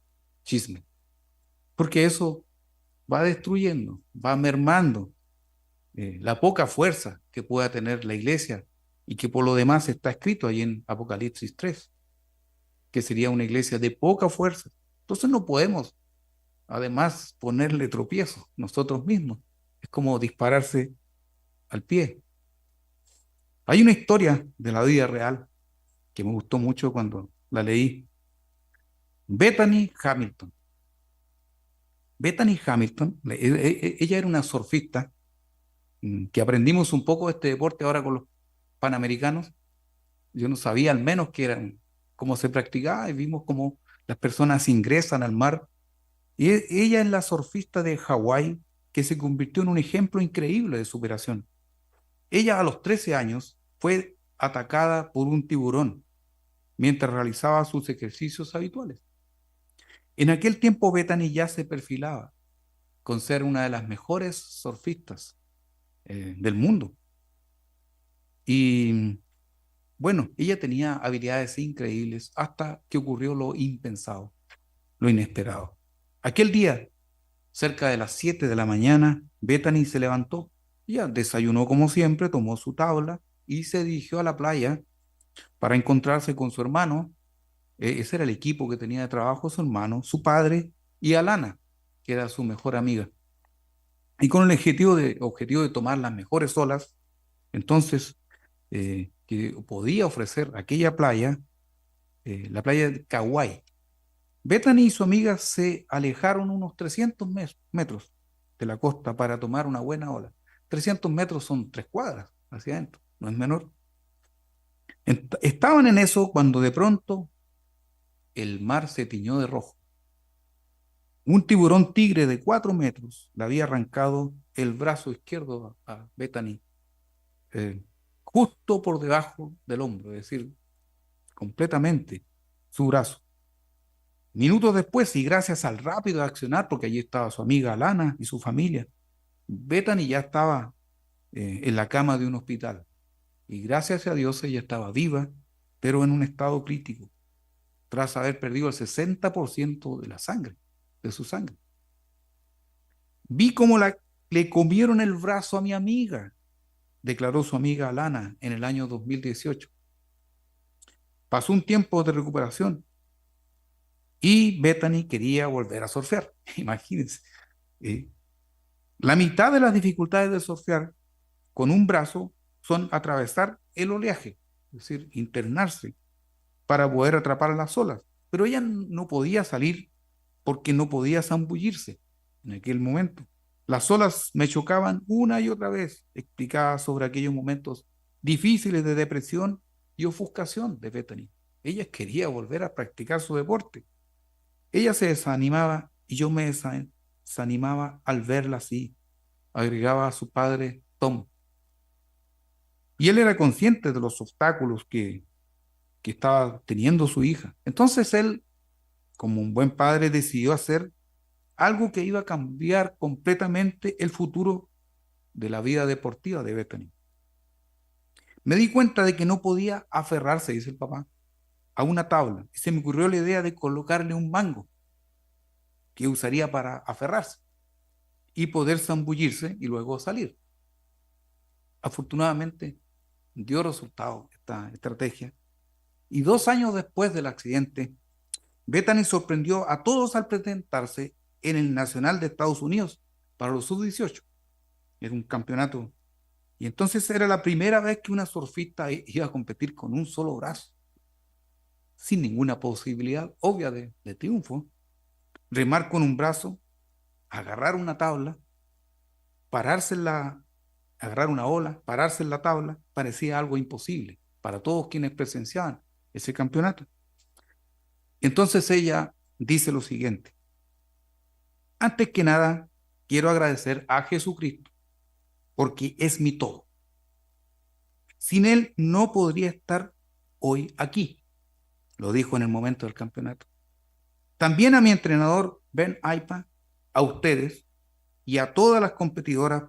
A: chisme, porque eso va destruyendo, va mermando la poca fuerza que pueda tener la iglesia y que por lo demás está escrito ahí en Apocalipsis 3, que sería una iglesia de poca fuerza. Entonces no podemos, además, ponerle tropiezo nosotros mismos. Es como dispararse al pie. Hay una historia de la vida real que me gustó mucho cuando la leí. Bethany Hamilton. Bethany Hamilton, ella era una surfista que aprendimos un poco de este deporte ahora con los panamericanos. Yo no sabía al menos que eran, cómo se practicaba y vimos cómo las personas ingresan al mar. Y ella es la surfista de Hawái que se convirtió en un ejemplo increíble de superación. Ella a los 13 años fue atacada por un tiburón mientras realizaba sus ejercicios habituales. En aquel tiempo Bethany ya se perfilaba con ser una de las mejores surfistas del mundo. Y bueno, ella tenía habilidades increíbles hasta que ocurrió lo impensado, lo inesperado. Aquel día, cerca de las 7 de la mañana, Bethany se levantó. Ella desayunó como siempre, tomó su tabla y se dirigió a la playa para encontrarse con su hermano. Ese era el equipo que tenía de trabajo, su hermano, su padre y Alana, que era su mejor amiga. Y con el objetivo de tomar las mejores olas, entonces, que podía ofrecer aquella playa, la playa de Kauai. Bethany y su amiga se alejaron unos 300 metros de la costa para tomar una buena ola. 300 metros son 3 cuadras hacia adentro, no es menor. Estaban en eso cuando de pronto el mar se tiñó de rojo. Un tiburón tigre de 4 metros le había arrancado el brazo izquierdo a Bethany, eh, justo por debajo del hombro, es decir, completamente su brazo. Minutos después, y gracias al rápido accionar, porque allí estaba su amiga Lana y su familia, Bethany ya estaba en la cama de un hospital. Y gracias a Dios ella estaba viva, pero en un estado crítico, tras haber perdido el 60% de la sangre, de su sangre. Vi cómo le comieron el brazo a mi amiga, declaró su amiga Lana en el año 2018. Pasó un tiempo de recuperación y Bethany quería volver a surfear. Imagínense. Eh, la mitad de las dificultades de surfear con un brazo son atravesar el oleaje, es decir, internarse para poder atrapar las olas. Pero ella no podía salir porque no podía zambullirse en aquel momento. Las olas me chocaban una y otra vez, explicaba sobre aquellos momentos difíciles de depresión y ofuscación de Bethany. Ella quería volver a practicar su deporte. Ella se desanimaba y yo me desanimaba al verla así, agregaba a su padre Tom. Y él era consciente de los obstáculos que estaba teniendo su hija. Entonces él, como un buen padre, decidió hacer algo que iba a cambiar completamente el futuro de la vida deportiva de Bethany. Me di cuenta de que no podía aferrarse, dice el papá, a una tabla. Y se me ocurrió la idea de colocarle un mango que usaría para aferrarse y poder zambullirse y luego salir. Afortunadamente dio resultado esta estrategia. Y 2 años después del accidente, Bethany sorprendió a todos al presentarse en el Nacional de Estados Unidos para los sub-18. Era un campeonato. Y entonces era la primera vez que una surfista iba a competir con un solo brazo, sin ninguna posibilidad obvia de triunfo. Remar con un brazo, agarrar una tabla, pararse en la, agarrar una ola, pararse en la tabla, parecía algo imposible para todos quienes presenciaban ese campeonato. Entonces ella dice lo siguiente: antes que nada, quiero agradecer a Jesucristo porque es mi todo. Sin él no podría estar hoy aquí, lo dijo en el momento del campeonato. También a mi entrenador Ben Aipa, a ustedes y a todas las competidoras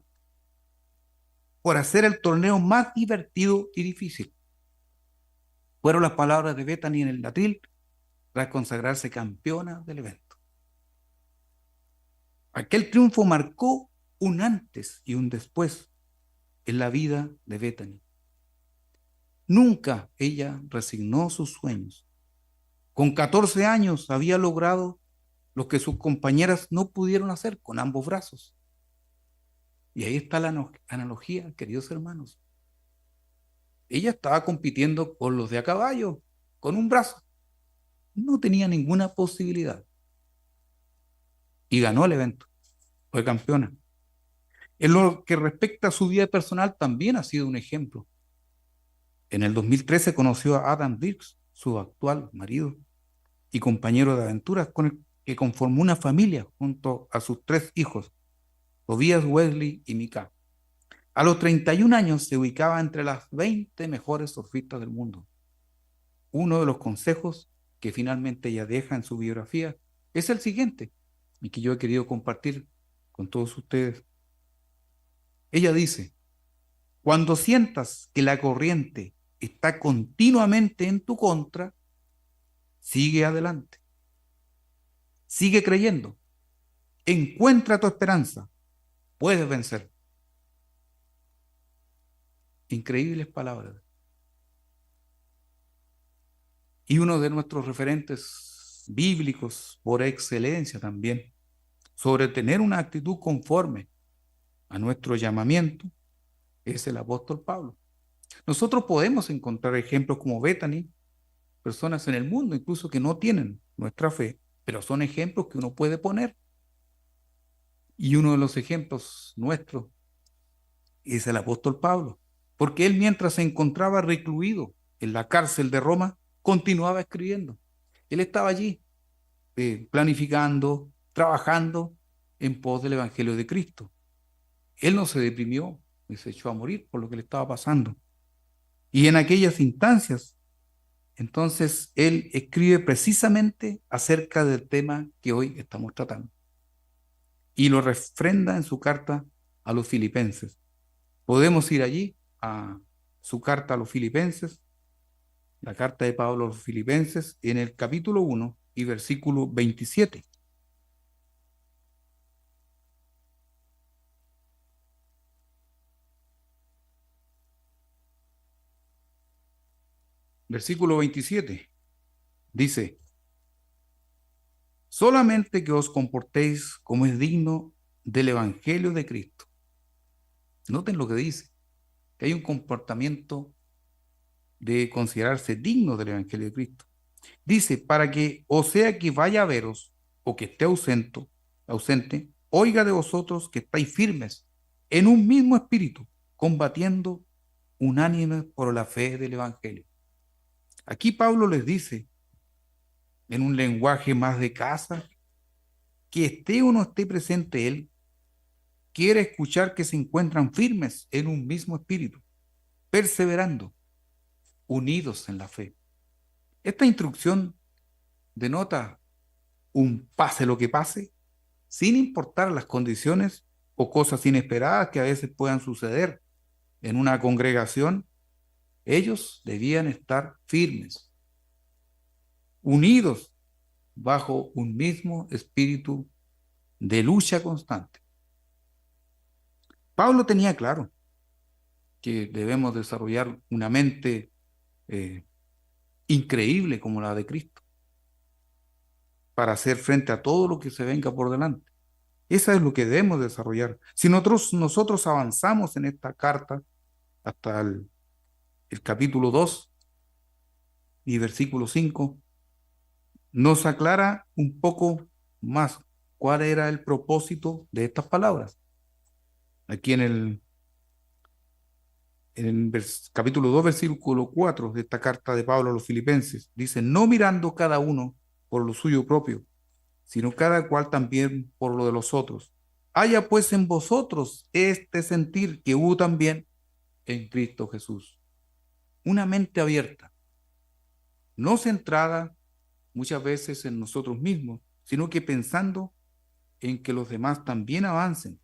A: por hacer el torneo más divertido y difícil. Fueron las palabras de Bethany en el atril tras consagrarse campeona del evento. Aquel triunfo marcó un antes y un después en la vida de Bethany. Nunca ella resignó sus sueños. Con 14 años había logrado lo que sus compañeras no pudieron hacer con ambos brazos. Y ahí está la analogía, queridos hermanos. Ella estaba compitiendo con los de a caballo, con un brazo. No tenía ninguna posibilidad. Y ganó el evento. Fue campeona. En lo que respecta a su vida personal, también ha sido un ejemplo. En el 2013 conoció a Adam Dirks, su actual marido y compañero de aventuras, con el que conformó una familia junto a sus 3 hijos, Tobias, Wesley y Mika. A los 31 años se ubicaba entre las 20 mejores surfistas del mundo. Uno de los consejos que finalmente ella deja en su biografía es el siguiente, y que yo he querido compartir con todos ustedes. Ella dice: cuando sientas que la corriente está continuamente en tu contra, sigue adelante, sigue creyendo, encuentra tu esperanza, puedes vencer. Increíbles palabras. Y uno de nuestros referentes bíblicos por excelencia también, sobre tener una actitud conforme a nuestro llamamiento, es el apóstol Pablo. Nosotros podemos encontrar ejemplos como Bethany, personas en el mundo incluso que no tienen nuestra fe, pero son ejemplos que uno puede poner. Y uno de los ejemplos nuestros es el apóstol Pablo, porque él, mientras se encontraba recluido en la cárcel de Roma, continuaba escribiendo. Él estaba allí planificando, trabajando en pos del Evangelio de Cristo. Él no se deprimió ni se echó a morir por lo que le estaba pasando. Y en aquellas instancias, entonces, él escribe precisamente acerca del tema que hoy estamos tratando. Y lo refrenda en su carta a los filipenses. Podemos ir allí a su carta a los filipenses, la carta de Pablo a los filipenses, en el capítulo 1 y versículo 27. Versículo 27 dice: solamente que os comportéis como es digno del Evangelio de Cristo. Noten lo que dice, que hay un comportamiento de considerarse digno del Evangelio de Cristo. Dice: para que, o sea que vaya a veros, o que esté ausente, oiga de vosotros que estáis firmes en un mismo espíritu, combatiendo unánimes por la fe del Evangelio. Aquí Pablo les dice, en un lenguaje más de casa, que esté o no esté presente él, quiere escuchar que se encuentran firmes en un mismo espíritu, perseverando, unidos en la fe. Esta instrucción denota un pase lo que pase, sin importar las condiciones o cosas inesperadas que a veces puedan suceder en una congregación. Ellos debían estar firmes, unidos bajo un mismo espíritu de lucha constante. Pablo tenía claro que debemos desarrollar una mente eh, increíble como la de Cristo para hacer frente a todo lo que se venga por delante. Eso es lo que debemos desarrollar. Si nosotros avanzamos en esta carta hasta el capítulo 2 y versículo 5, nos aclara un poco más cuál era el propósito de estas palabras. Aquí en el capítulo 2, versículo 4 de esta carta de Pablo a los filipenses, dice: no mirando cada uno por lo suyo propio, sino cada cual también por lo de los otros. Haya pues en vosotros este sentir que hubo también en Cristo Jesús. Una mente abierta, no centrada muchas veces en nosotros mismos, sino que pensando en que los demás también avancen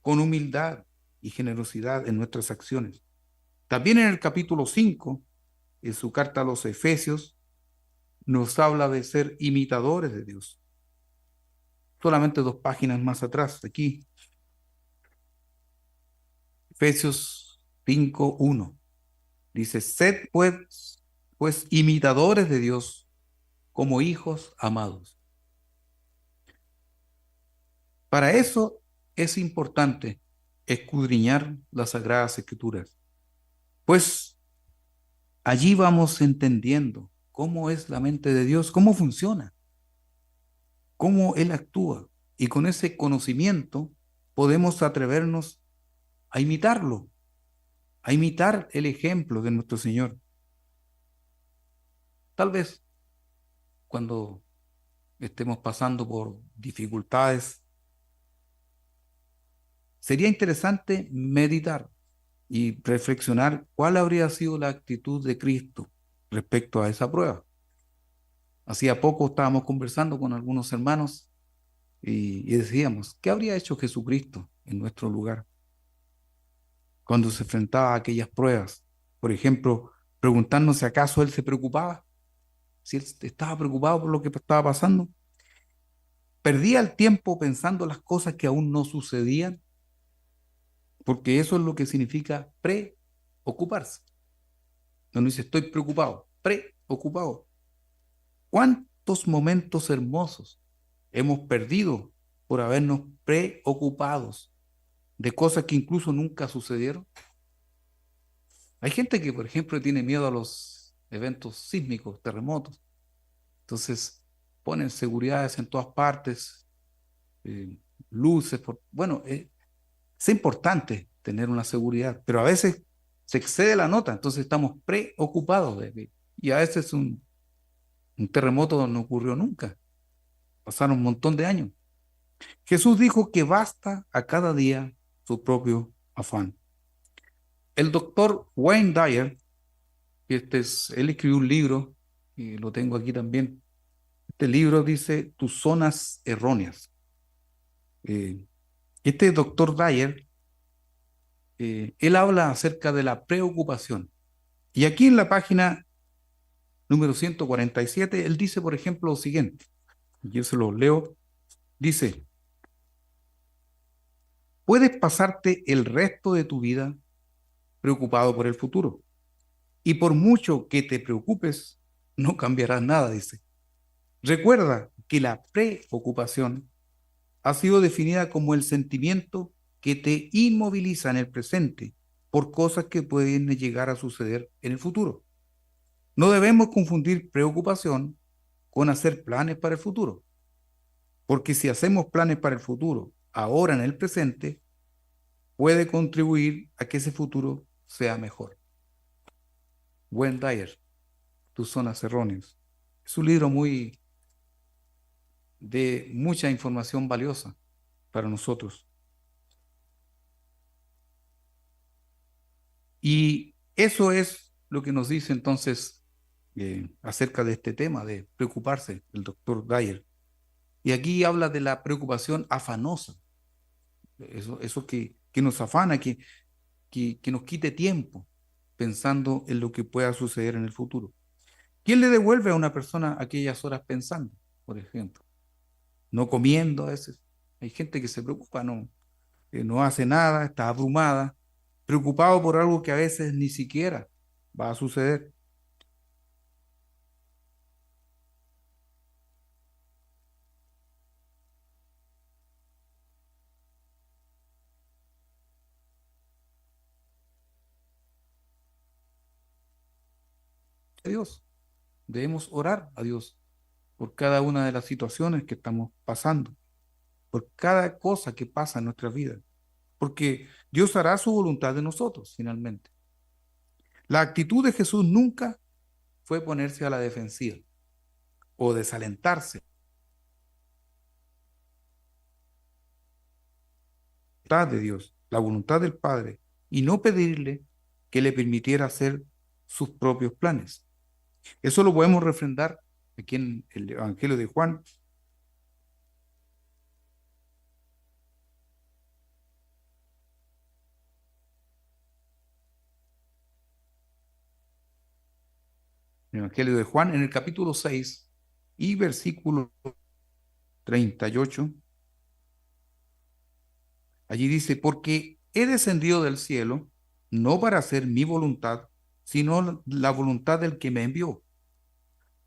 A: con humildad y generosidad en nuestras acciones. También en el capítulo 5, en su carta a los Efesios, nos habla de ser imitadores de Dios. Solamente 2 páginas más atrás, aquí, Efesios 5:1, Dice, sed pues imitadores de Dios como hijos amados. Para eso es importante escudriñar las Sagradas Escrituras, pues allí vamos entendiendo cómo es la mente de Dios, cómo funciona, cómo Él actúa. Y con ese conocimiento podemos atrevernos a imitarlo, a imitar el ejemplo de nuestro Señor. Tal vez cuando estemos pasando por dificultades, sería interesante meditar y reflexionar cuál habría sido la actitud de Cristo respecto a esa prueba. Hacía poco estábamos conversando con algunos hermanos y decíamos, ¿qué habría hecho Jesucristo en nuestro lugar cuando se enfrentaba a aquellas pruebas? Por ejemplo, preguntarnos si acaso Él se preocupaba, si Él estaba preocupado por lo que estaba pasando. Perdía el tiempo pensando las cosas que aún no sucedían, porque eso es lo que significa preocuparse. No dice estoy preocupado, preocupado. ¿Cuántos momentos hermosos hemos perdido por habernos preocupados de cosas que incluso nunca sucedieron? Hay gente que, por ejemplo, tiene miedo a los eventos sísmicos, terremotos. Entonces, ponen seguridades en todas partes, eh, luces. Bueno, es importante tener una seguridad, pero a veces se excede la nota, entonces estamos preocupados y a veces un terremoto no ocurrió nunca, pasaron un montón de años. Jesús dijo que basta a cada día su propio afán. El doctor Wayne Dyer, él escribió un libro, y lo tengo aquí también. Este libro dice Tus zonas erróneas. Eh, este doctor Dyer, él habla acerca de la preocupación. Y aquí en la página número 147, él dice, por ejemplo, lo siguiente, yo se lo leo, dice, puedes pasarte el resto de tu vida preocupado por el futuro. Y por mucho que te preocupes, no cambiará nada, dice. Recuerda que la preocupación ha sido definida como el sentimiento que te inmoviliza en el presente por cosas que pueden llegar a suceder en el futuro. No debemos confundir preocupación con hacer planes para el futuro, porque si hacemos planes para el futuro ahora en el presente, puede contribuir a que ese futuro sea mejor. Wayne Dyer, Tus zonas erróneas. Es un libro de mucha información valiosa para nosotros. Y eso es lo que nos dice entonces acerca de este tema de preocuparse el doctor Dyer. Y aquí habla de la preocupación afanosa, eso que nos afana, que nos quite tiempo pensando en lo que pueda suceder en el futuro. ¿Quién le devuelve a una persona aquellas horas pensando, por ejemplo? No comiendo a veces. Hay gente que se preocupa, no hace nada, está abrumada, preocupado por algo que a veces ni siquiera va a suceder. A Dios, debemos orar a Dios por cada una de las situaciones que estamos pasando, por cada cosa que pasa en nuestra vida, porque Dios hará su voluntad de nosotros finalmente. La actitud de Jesús nunca fue ponerse a la defensiva o desalentarse. La voluntad de Dios, la voluntad del Padre, y no pedirle que le permitiera hacer sus propios planes. Eso lo podemos refrendar aquí en el Evangelio de Juan. En el Evangelio de Juan, en el capítulo 6 y versículo 38, allí dice, porque he descendido del cielo no para hacer mi voluntad, sino la voluntad del que me envió.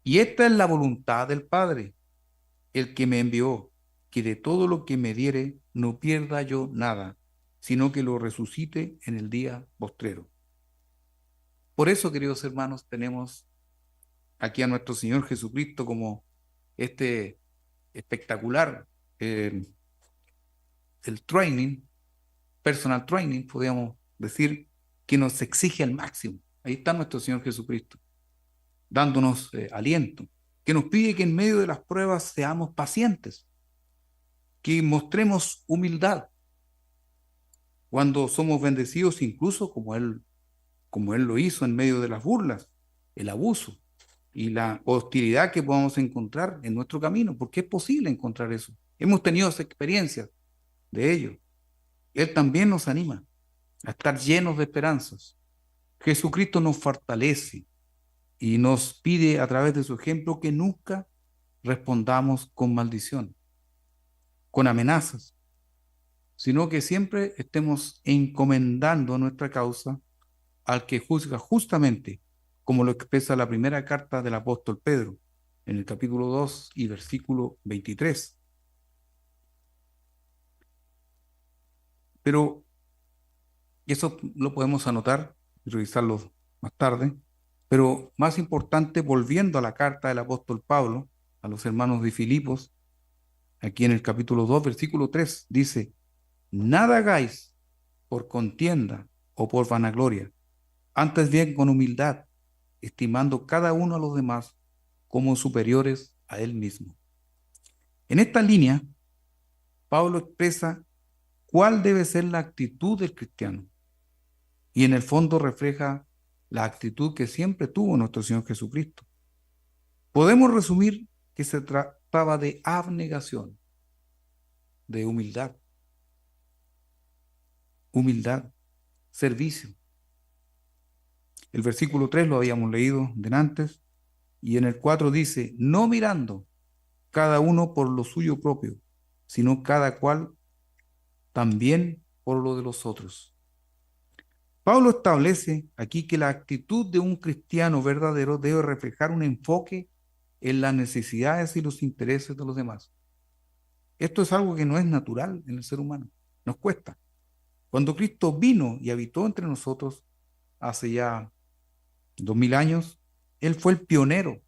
A: Y esta es la voluntad del Padre, el que me envió, que de todo lo que me diere no pierda yo nada, sino que lo resucite en el día postrero. Por eso, queridos hermanos, tenemos aquí a nuestro Señor Jesucristo como este espectacular, eh, el training, personal training, podríamos decir, que nos exige al máximo. Ahí está nuestro Señor Jesucristo, dándonos aliento, que nos pide que en medio de las pruebas seamos pacientes, que mostremos humildad cuando somos bendecidos, incluso como él lo hizo en medio de las burlas, el abuso y la hostilidad que podamos encontrar en nuestro camino, porque es posible encontrar eso. Hemos tenido esa experiencia de ello. Él también nos anima a estar llenos de esperanzas. Jesucristo nos fortalece y nos pide a través de su ejemplo que nunca respondamos con maldición, con amenazas, sino que siempre estemos encomendando nuestra causa al que juzga justamente, como lo expresa la primera carta del apóstol Pedro, en el capítulo 2 y versículo 23. Pero eso lo podemos anotar y revisarlo más tarde. Pero más importante, volviendo a la carta del apóstol Pablo a los hermanos de Filipos, aquí en el capítulo 2, versículo 3, dice, nada hagáis por contienda o por vanagloria, antes bien con humildad, estimando cada uno a los demás como superiores a él mismo. En esta línea, Pablo expresa cuál debe ser la actitud del cristiano y en el fondo refleja la actitud que siempre tuvo nuestro Señor Jesucristo. Podemos resumir que se trataba de abnegación, de humildad, servicio. El versículo 3 lo habíamos leído de antes y en el 4 dice, no mirando cada uno por lo suyo propio, sino cada cual también por lo de los otros. Pablo establece aquí que la actitud de un cristiano verdadero debe reflejar un enfoque en las necesidades y los intereses de los demás. Esto es algo que no es natural en el ser humano, nos cuesta. Cuando Cristo vino y habitó entre nosotros hace ya 2000 años, Él fue el pionero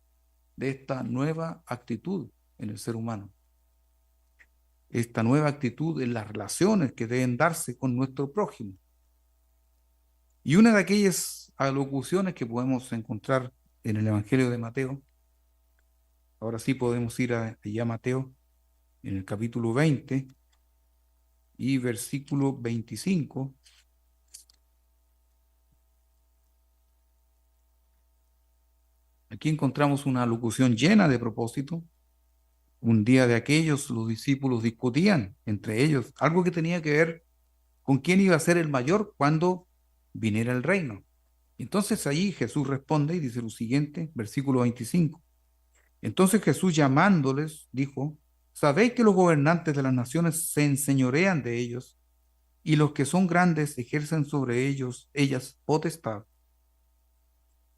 A: de esta nueva actitud en el ser humano. Esta nueva actitud en las relaciones que deben darse con nuestro prójimo. Y una de aquellas alocuciones que podemos encontrar en el Evangelio de Mateo, ahora sí podemos ir allá a Mateo, en el capítulo 20 y versículo 25. Aquí encontramos una alocución llena de propósito. Un día de aquellos, los discípulos discutían entre ellos algo que tenía que ver con quién iba a ser el mayor cuando viniera el reino. Entonces allí Jesús responde y dice lo siguiente, versículo 25. Entonces Jesús llamándoles dijo, ¿sabéis que los gobernantes de las naciones se enseñorean de ellos y los que son grandes ejercen sobre ellas potestad?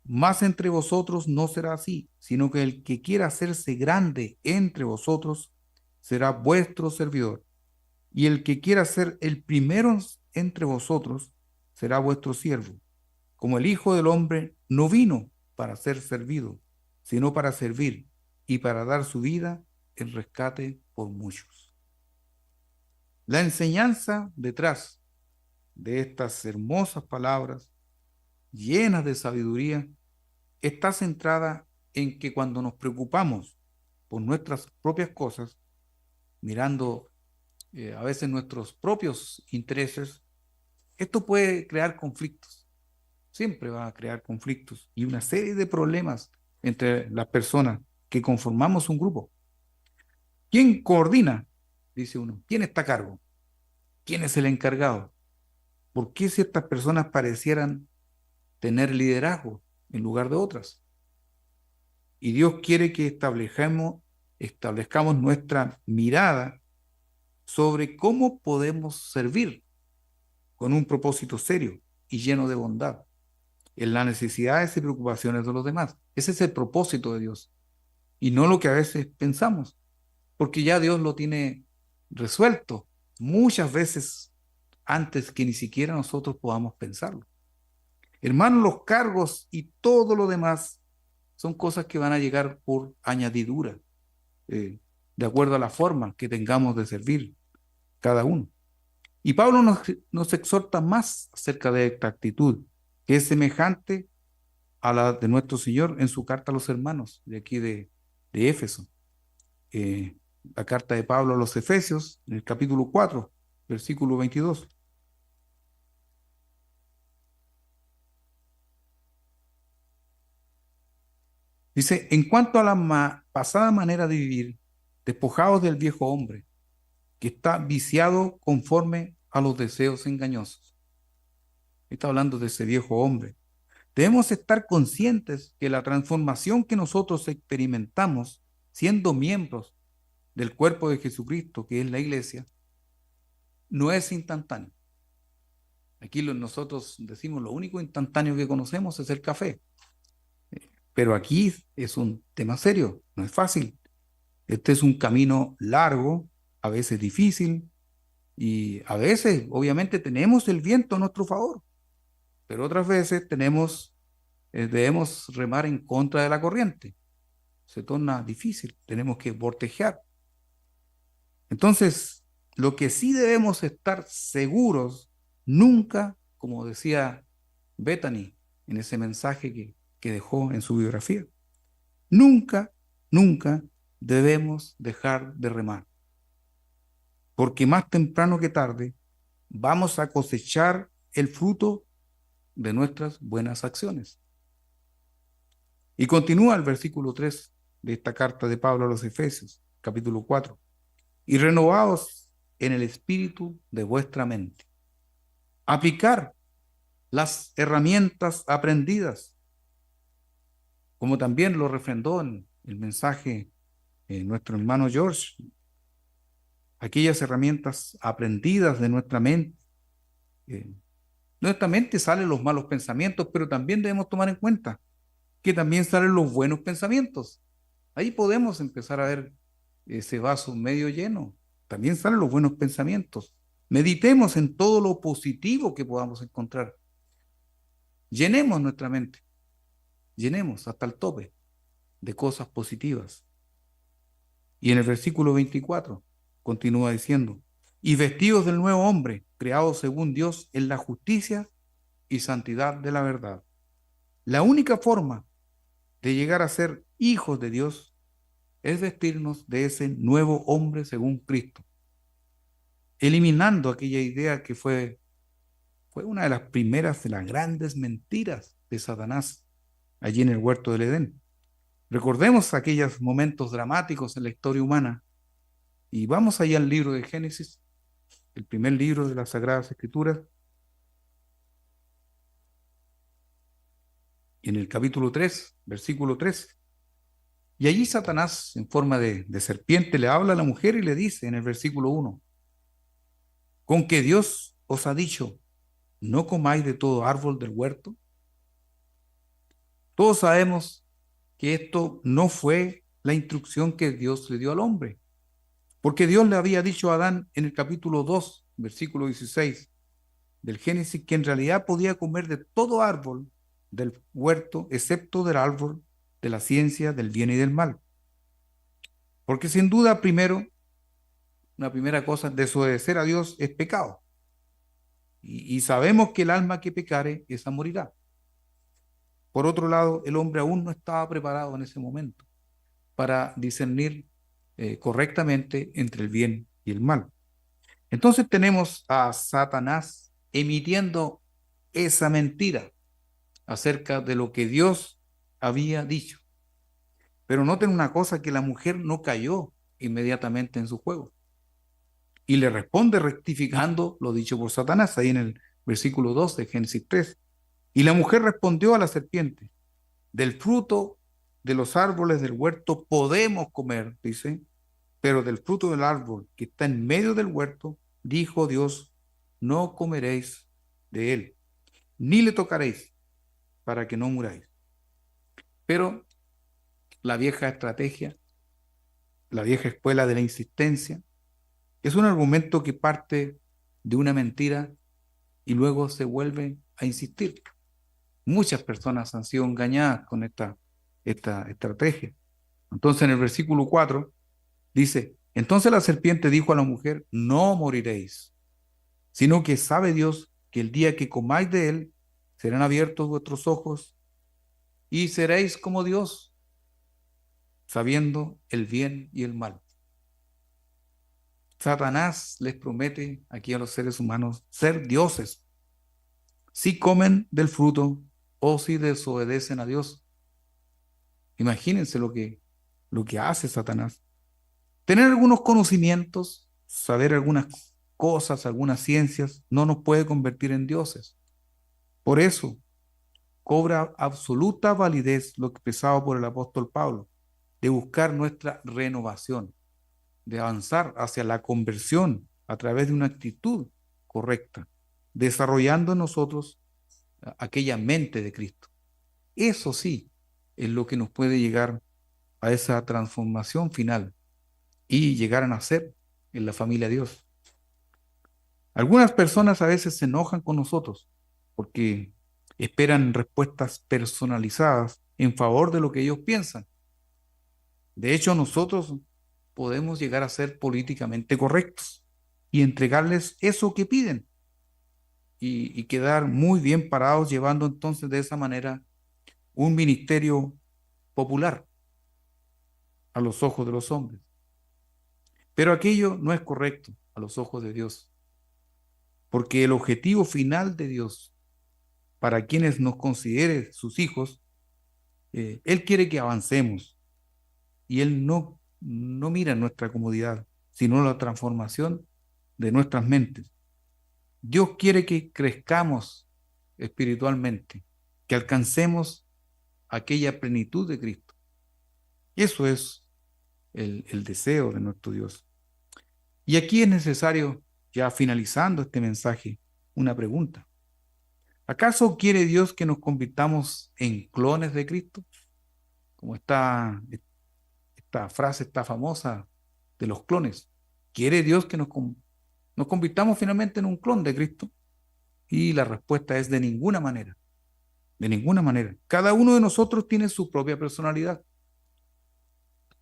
A: Mas entre vosotros no será así, sino que el que quiera hacerse grande entre vosotros será vuestro servidor, y el que quiera ser el primero entre vosotros será vuestro siervo. Como el Hijo del Hombre no vino para ser servido, sino para servir y para dar su vida en rescate por muchos. La enseñanza detrás de estas hermosas palabras, llenas de sabiduría, está centrada en que cuando nos preocupamos por nuestras propias cosas, mirando a veces nuestros propios intereses, esto puede crear conflictos. Siempre va a crear conflictos y una serie de problemas entre las personas que conformamos un grupo. ¿Quién coordina? Dice uno. ¿Quién está a cargo? ¿Quién es el encargado? ¿Por qué ciertas personas parecieran tener liderazgo en lugar de otras? Y Dios quiere que establezcamos nuestra mirada sobre cómo podemos servir con un propósito serio y lleno de bondad. en las necesidades y preocupaciones de los demás. Ese es el propósito de Dios y no lo que a veces pensamos, porque ya Dios lo tiene resuelto muchas veces antes que ni siquiera nosotros podamos pensarlo. Hermanos, los cargos y todo lo demás son cosas que van a llegar por añadidura, eh, de acuerdo a la forma que tengamos de servir cada uno. Y Pablo nos exhorta más acerca de esta actitud, que es semejante a la de nuestro Señor en su carta a los hermanos de aquí de Éfeso. Eh, la carta de Pablo a los Efesios, en el capítulo 4, versículo 22. Dice, en cuanto a la pasada manera de vivir, despojados del viejo hombre, que está viciado conforme a los deseos engañosos. Está hablando de ese viejo hombre. Debemos estar conscientes que la transformación que nosotros experimentamos siendo miembros del cuerpo de Jesucristo, que es la iglesia, no es instantáneo. Aquí nosotros decimos lo único instantáneo que conocemos es el café, pero aquí es un tema serio, no es fácil. Este es un camino largo, a veces difícil, y a veces, obviamente, tenemos el viento a nuestro favor, pero otras veces debemos remar en contra de la corriente. Se torna difícil, tenemos que vortejar. Entonces, lo que sí debemos estar seguros, nunca, como decía Bethany en ese mensaje que dejó en su biografía, nunca, nunca debemos dejar de remar, porque más temprano que tarde vamos a cosechar el fruto de nuestras buenas acciones. Y continúa el versículo 3 de esta carta de Pablo a los Efesios, capítulo 4. Y renovaos en el espíritu de vuestra mente. Aplicar las herramientas aprendidas, como también lo refrendó en el mensaje nuestro hermano George, aquellas herramientas aprendidas de nuestra mente. Nuestra mente salen los malos pensamientos, pero también debemos tomar en cuenta que también salen los buenos pensamientos. Ahí podemos empezar a ver ese vaso medio lleno. También salen los buenos pensamientos. Meditemos en todo lo positivo que podamos encontrar. Llenemos nuestra mente, llenemos hasta el tope de cosas positivas. Y en el versículo 24 continúa diciendo, y vestidos del nuevo hombre, creado según Dios en la justicia y santidad de la verdad. La única forma de llegar a ser hijos de Dios es vestirnos de ese nuevo hombre según Cristo, eliminando aquella idea que fue una de las primeras de las grandes mentiras de Satanás allí en el huerto del Edén. Recordemos aquellos momentos dramáticos en la historia humana y vamos allá al libro de Génesis, el primer libro de las Sagradas Escrituras, en el capítulo 3, versículo 3. Y allí Satanás, en forma de serpiente, le habla a la mujer y le dice en el versículo 1, con que Dios os ha dicho, no comáis de todo árbol del huerto. Todos sabemos que esto no fue la instrucción que Dios le dio al hombre, porque Dios le había dicho a Adán en el capítulo 2, versículo 16 del Génesis, que en realidad podía comer de todo árbol del huerto, excepto del árbol de la ciencia del bien y del mal. Porque sin duda, primero, una primera cosa, desobedecer a Dios es pecado. Y sabemos que el alma que pecare, esa morirá. Por otro lado, el hombre aún no estaba preparado en ese momento para discernir correctamente entre el bien y el mal. Entonces tenemos a Satanás emitiendo esa mentira acerca de lo que Dios había dicho. Pero noten una cosa, que la mujer no cayó inmediatamente en su juego y le responde rectificando lo dicho por Satanás, ahí en el versículo 2 de Génesis 3. Y la mujer respondió a la serpiente, del fruto de los árboles del huerto podemos comer, dice, pero del fruto del árbol que está en medio del huerto, dijo Dios, no comeréis de él, ni le tocaréis, para que no muráis. Pero la vieja estrategia, la vieja escuela de la insistencia, es un argumento que parte de una mentira y luego se vuelve a insistir. Muchas personas han sido engañadas con esta estrategia. Entonces en el versículo 4 dice, entonces la serpiente dijo a la mujer, no moriréis, sino que sabe Dios que el día que comáis de él, serán abiertos vuestros ojos y seréis como Dios, sabiendo el bien y el mal. Satanás les promete aquí a los seres humanos ser dioses si comen del fruto o si desobedecen a Dios. Imagínense lo que hace Satanás. Tener algunos conocimientos, saber algunas cosas, algunas ciencias, no nos puede convertir en dioses. Por eso cobra absoluta validez lo expresado por el apóstol Pablo, de buscar nuestra renovación, de avanzar hacia la conversión a través de una actitud correcta, desarrollando en nosotros aquella mente de Cristo. Eso sí es lo que nos puede llegar a esa transformación final y llegar a nacer en la familia de Dios. Algunas personas a veces se enojan con nosotros porque esperan respuestas personalizadas en favor de lo que ellos piensan. De hecho, nosotros podemos llegar a ser políticamente correctos y entregarles eso que piden y quedar muy bien parados llevando entonces de esa manera un ministerio popular a los ojos de los hombres. Pero aquello no es correcto a los ojos de Dios, porque el objetivo final de Dios para quienes nos considere sus hijos, Él quiere que avancemos y Él no mira nuestra comodidad, sino la transformación de nuestras mentes. Dios quiere que crezcamos espiritualmente, que alcancemos aquella plenitud de Cristo. Eso es el deseo de nuestro Dios. Y aquí es necesario, ya finalizando este mensaje, una pregunta. ¿Acaso quiere Dios que nos convirtamos en clones de Cristo? Como esta frase está famosa de los clones. ¿Quiere Dios que nos convirtamos finalmente en un clon de Cristo? Y la respuesta es de ninguna manera, de ninguna manera. Cada uno de nosotros tiene su propia personalidad.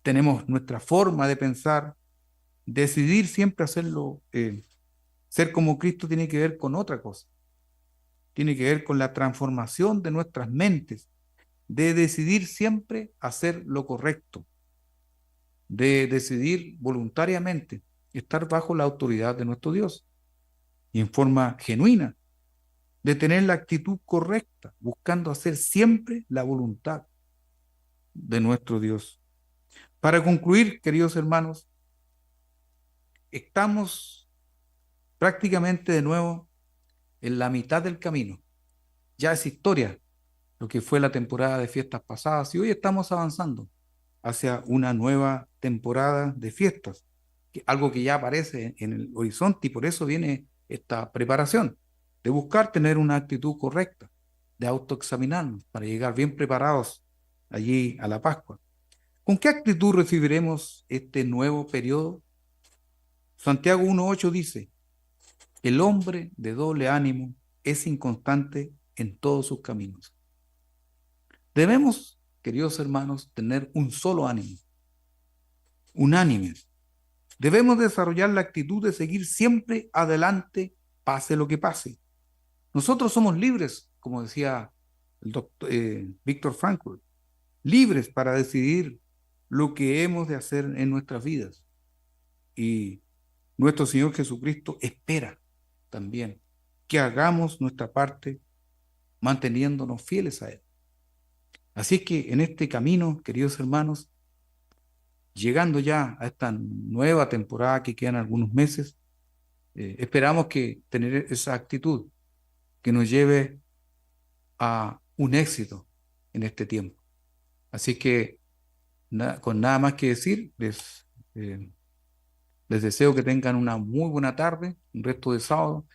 A: Tenemos nuestra forma de pensar, decidir siempre hacerlo, ser como Cristo tiene que ver con otra cosa. Tiene que ver con la transformación de nuestras mentes, de decidir siempre hacer lo correcto, de decidir voluntariamente estar bajo la autoridad de nuestro Dios y en forma genuina, de tener la actitud correcta, buscando hacer siempre la voluntad de nuestro Dios. Para concluir, queridos hermanos, estamos prácticamente de nuevo en la mitad del camino. Ya es historia lo que fue la temporada de fiestas pasadas y hoy estamos avanzando hacia una nueva temporada de fiestas, algo que ya aparece en el horizonte y por eso viene esta preparación, de buscar tener una actitud correcta, de autoexaminarnos para llegar bien preparados allí a la Pascua. ¿Con qué actitud recibiremos este nuevo periodo? Santiago 1.8 dice, el hombre de doble ánimo es inconstante en todos sus caminos. Debemos, queridos hermanos, tener un solo ánimo, unánime. Debemos desarrollar la actitud de seguir siempre adelante, pase lo que pase. Nosotros somos libres, como decía el doctor Víctor Frankl, libres para decidir lo que hemos de hacer en nuestras vidas. Y nuestro Señor Jesucristo espera también que hagamos nuestra parte manteniéndonos fieles a Él. Así es que en este camino, queridos hermanos, llegando ya a esta nueva temporada que quedan algunos meses, esperamos que tener esa actitud que nos lleve a un éxito en este tiempo. Así que con nada más que decir, les deseo que tengan una muy buena tarde, un resto de sábado,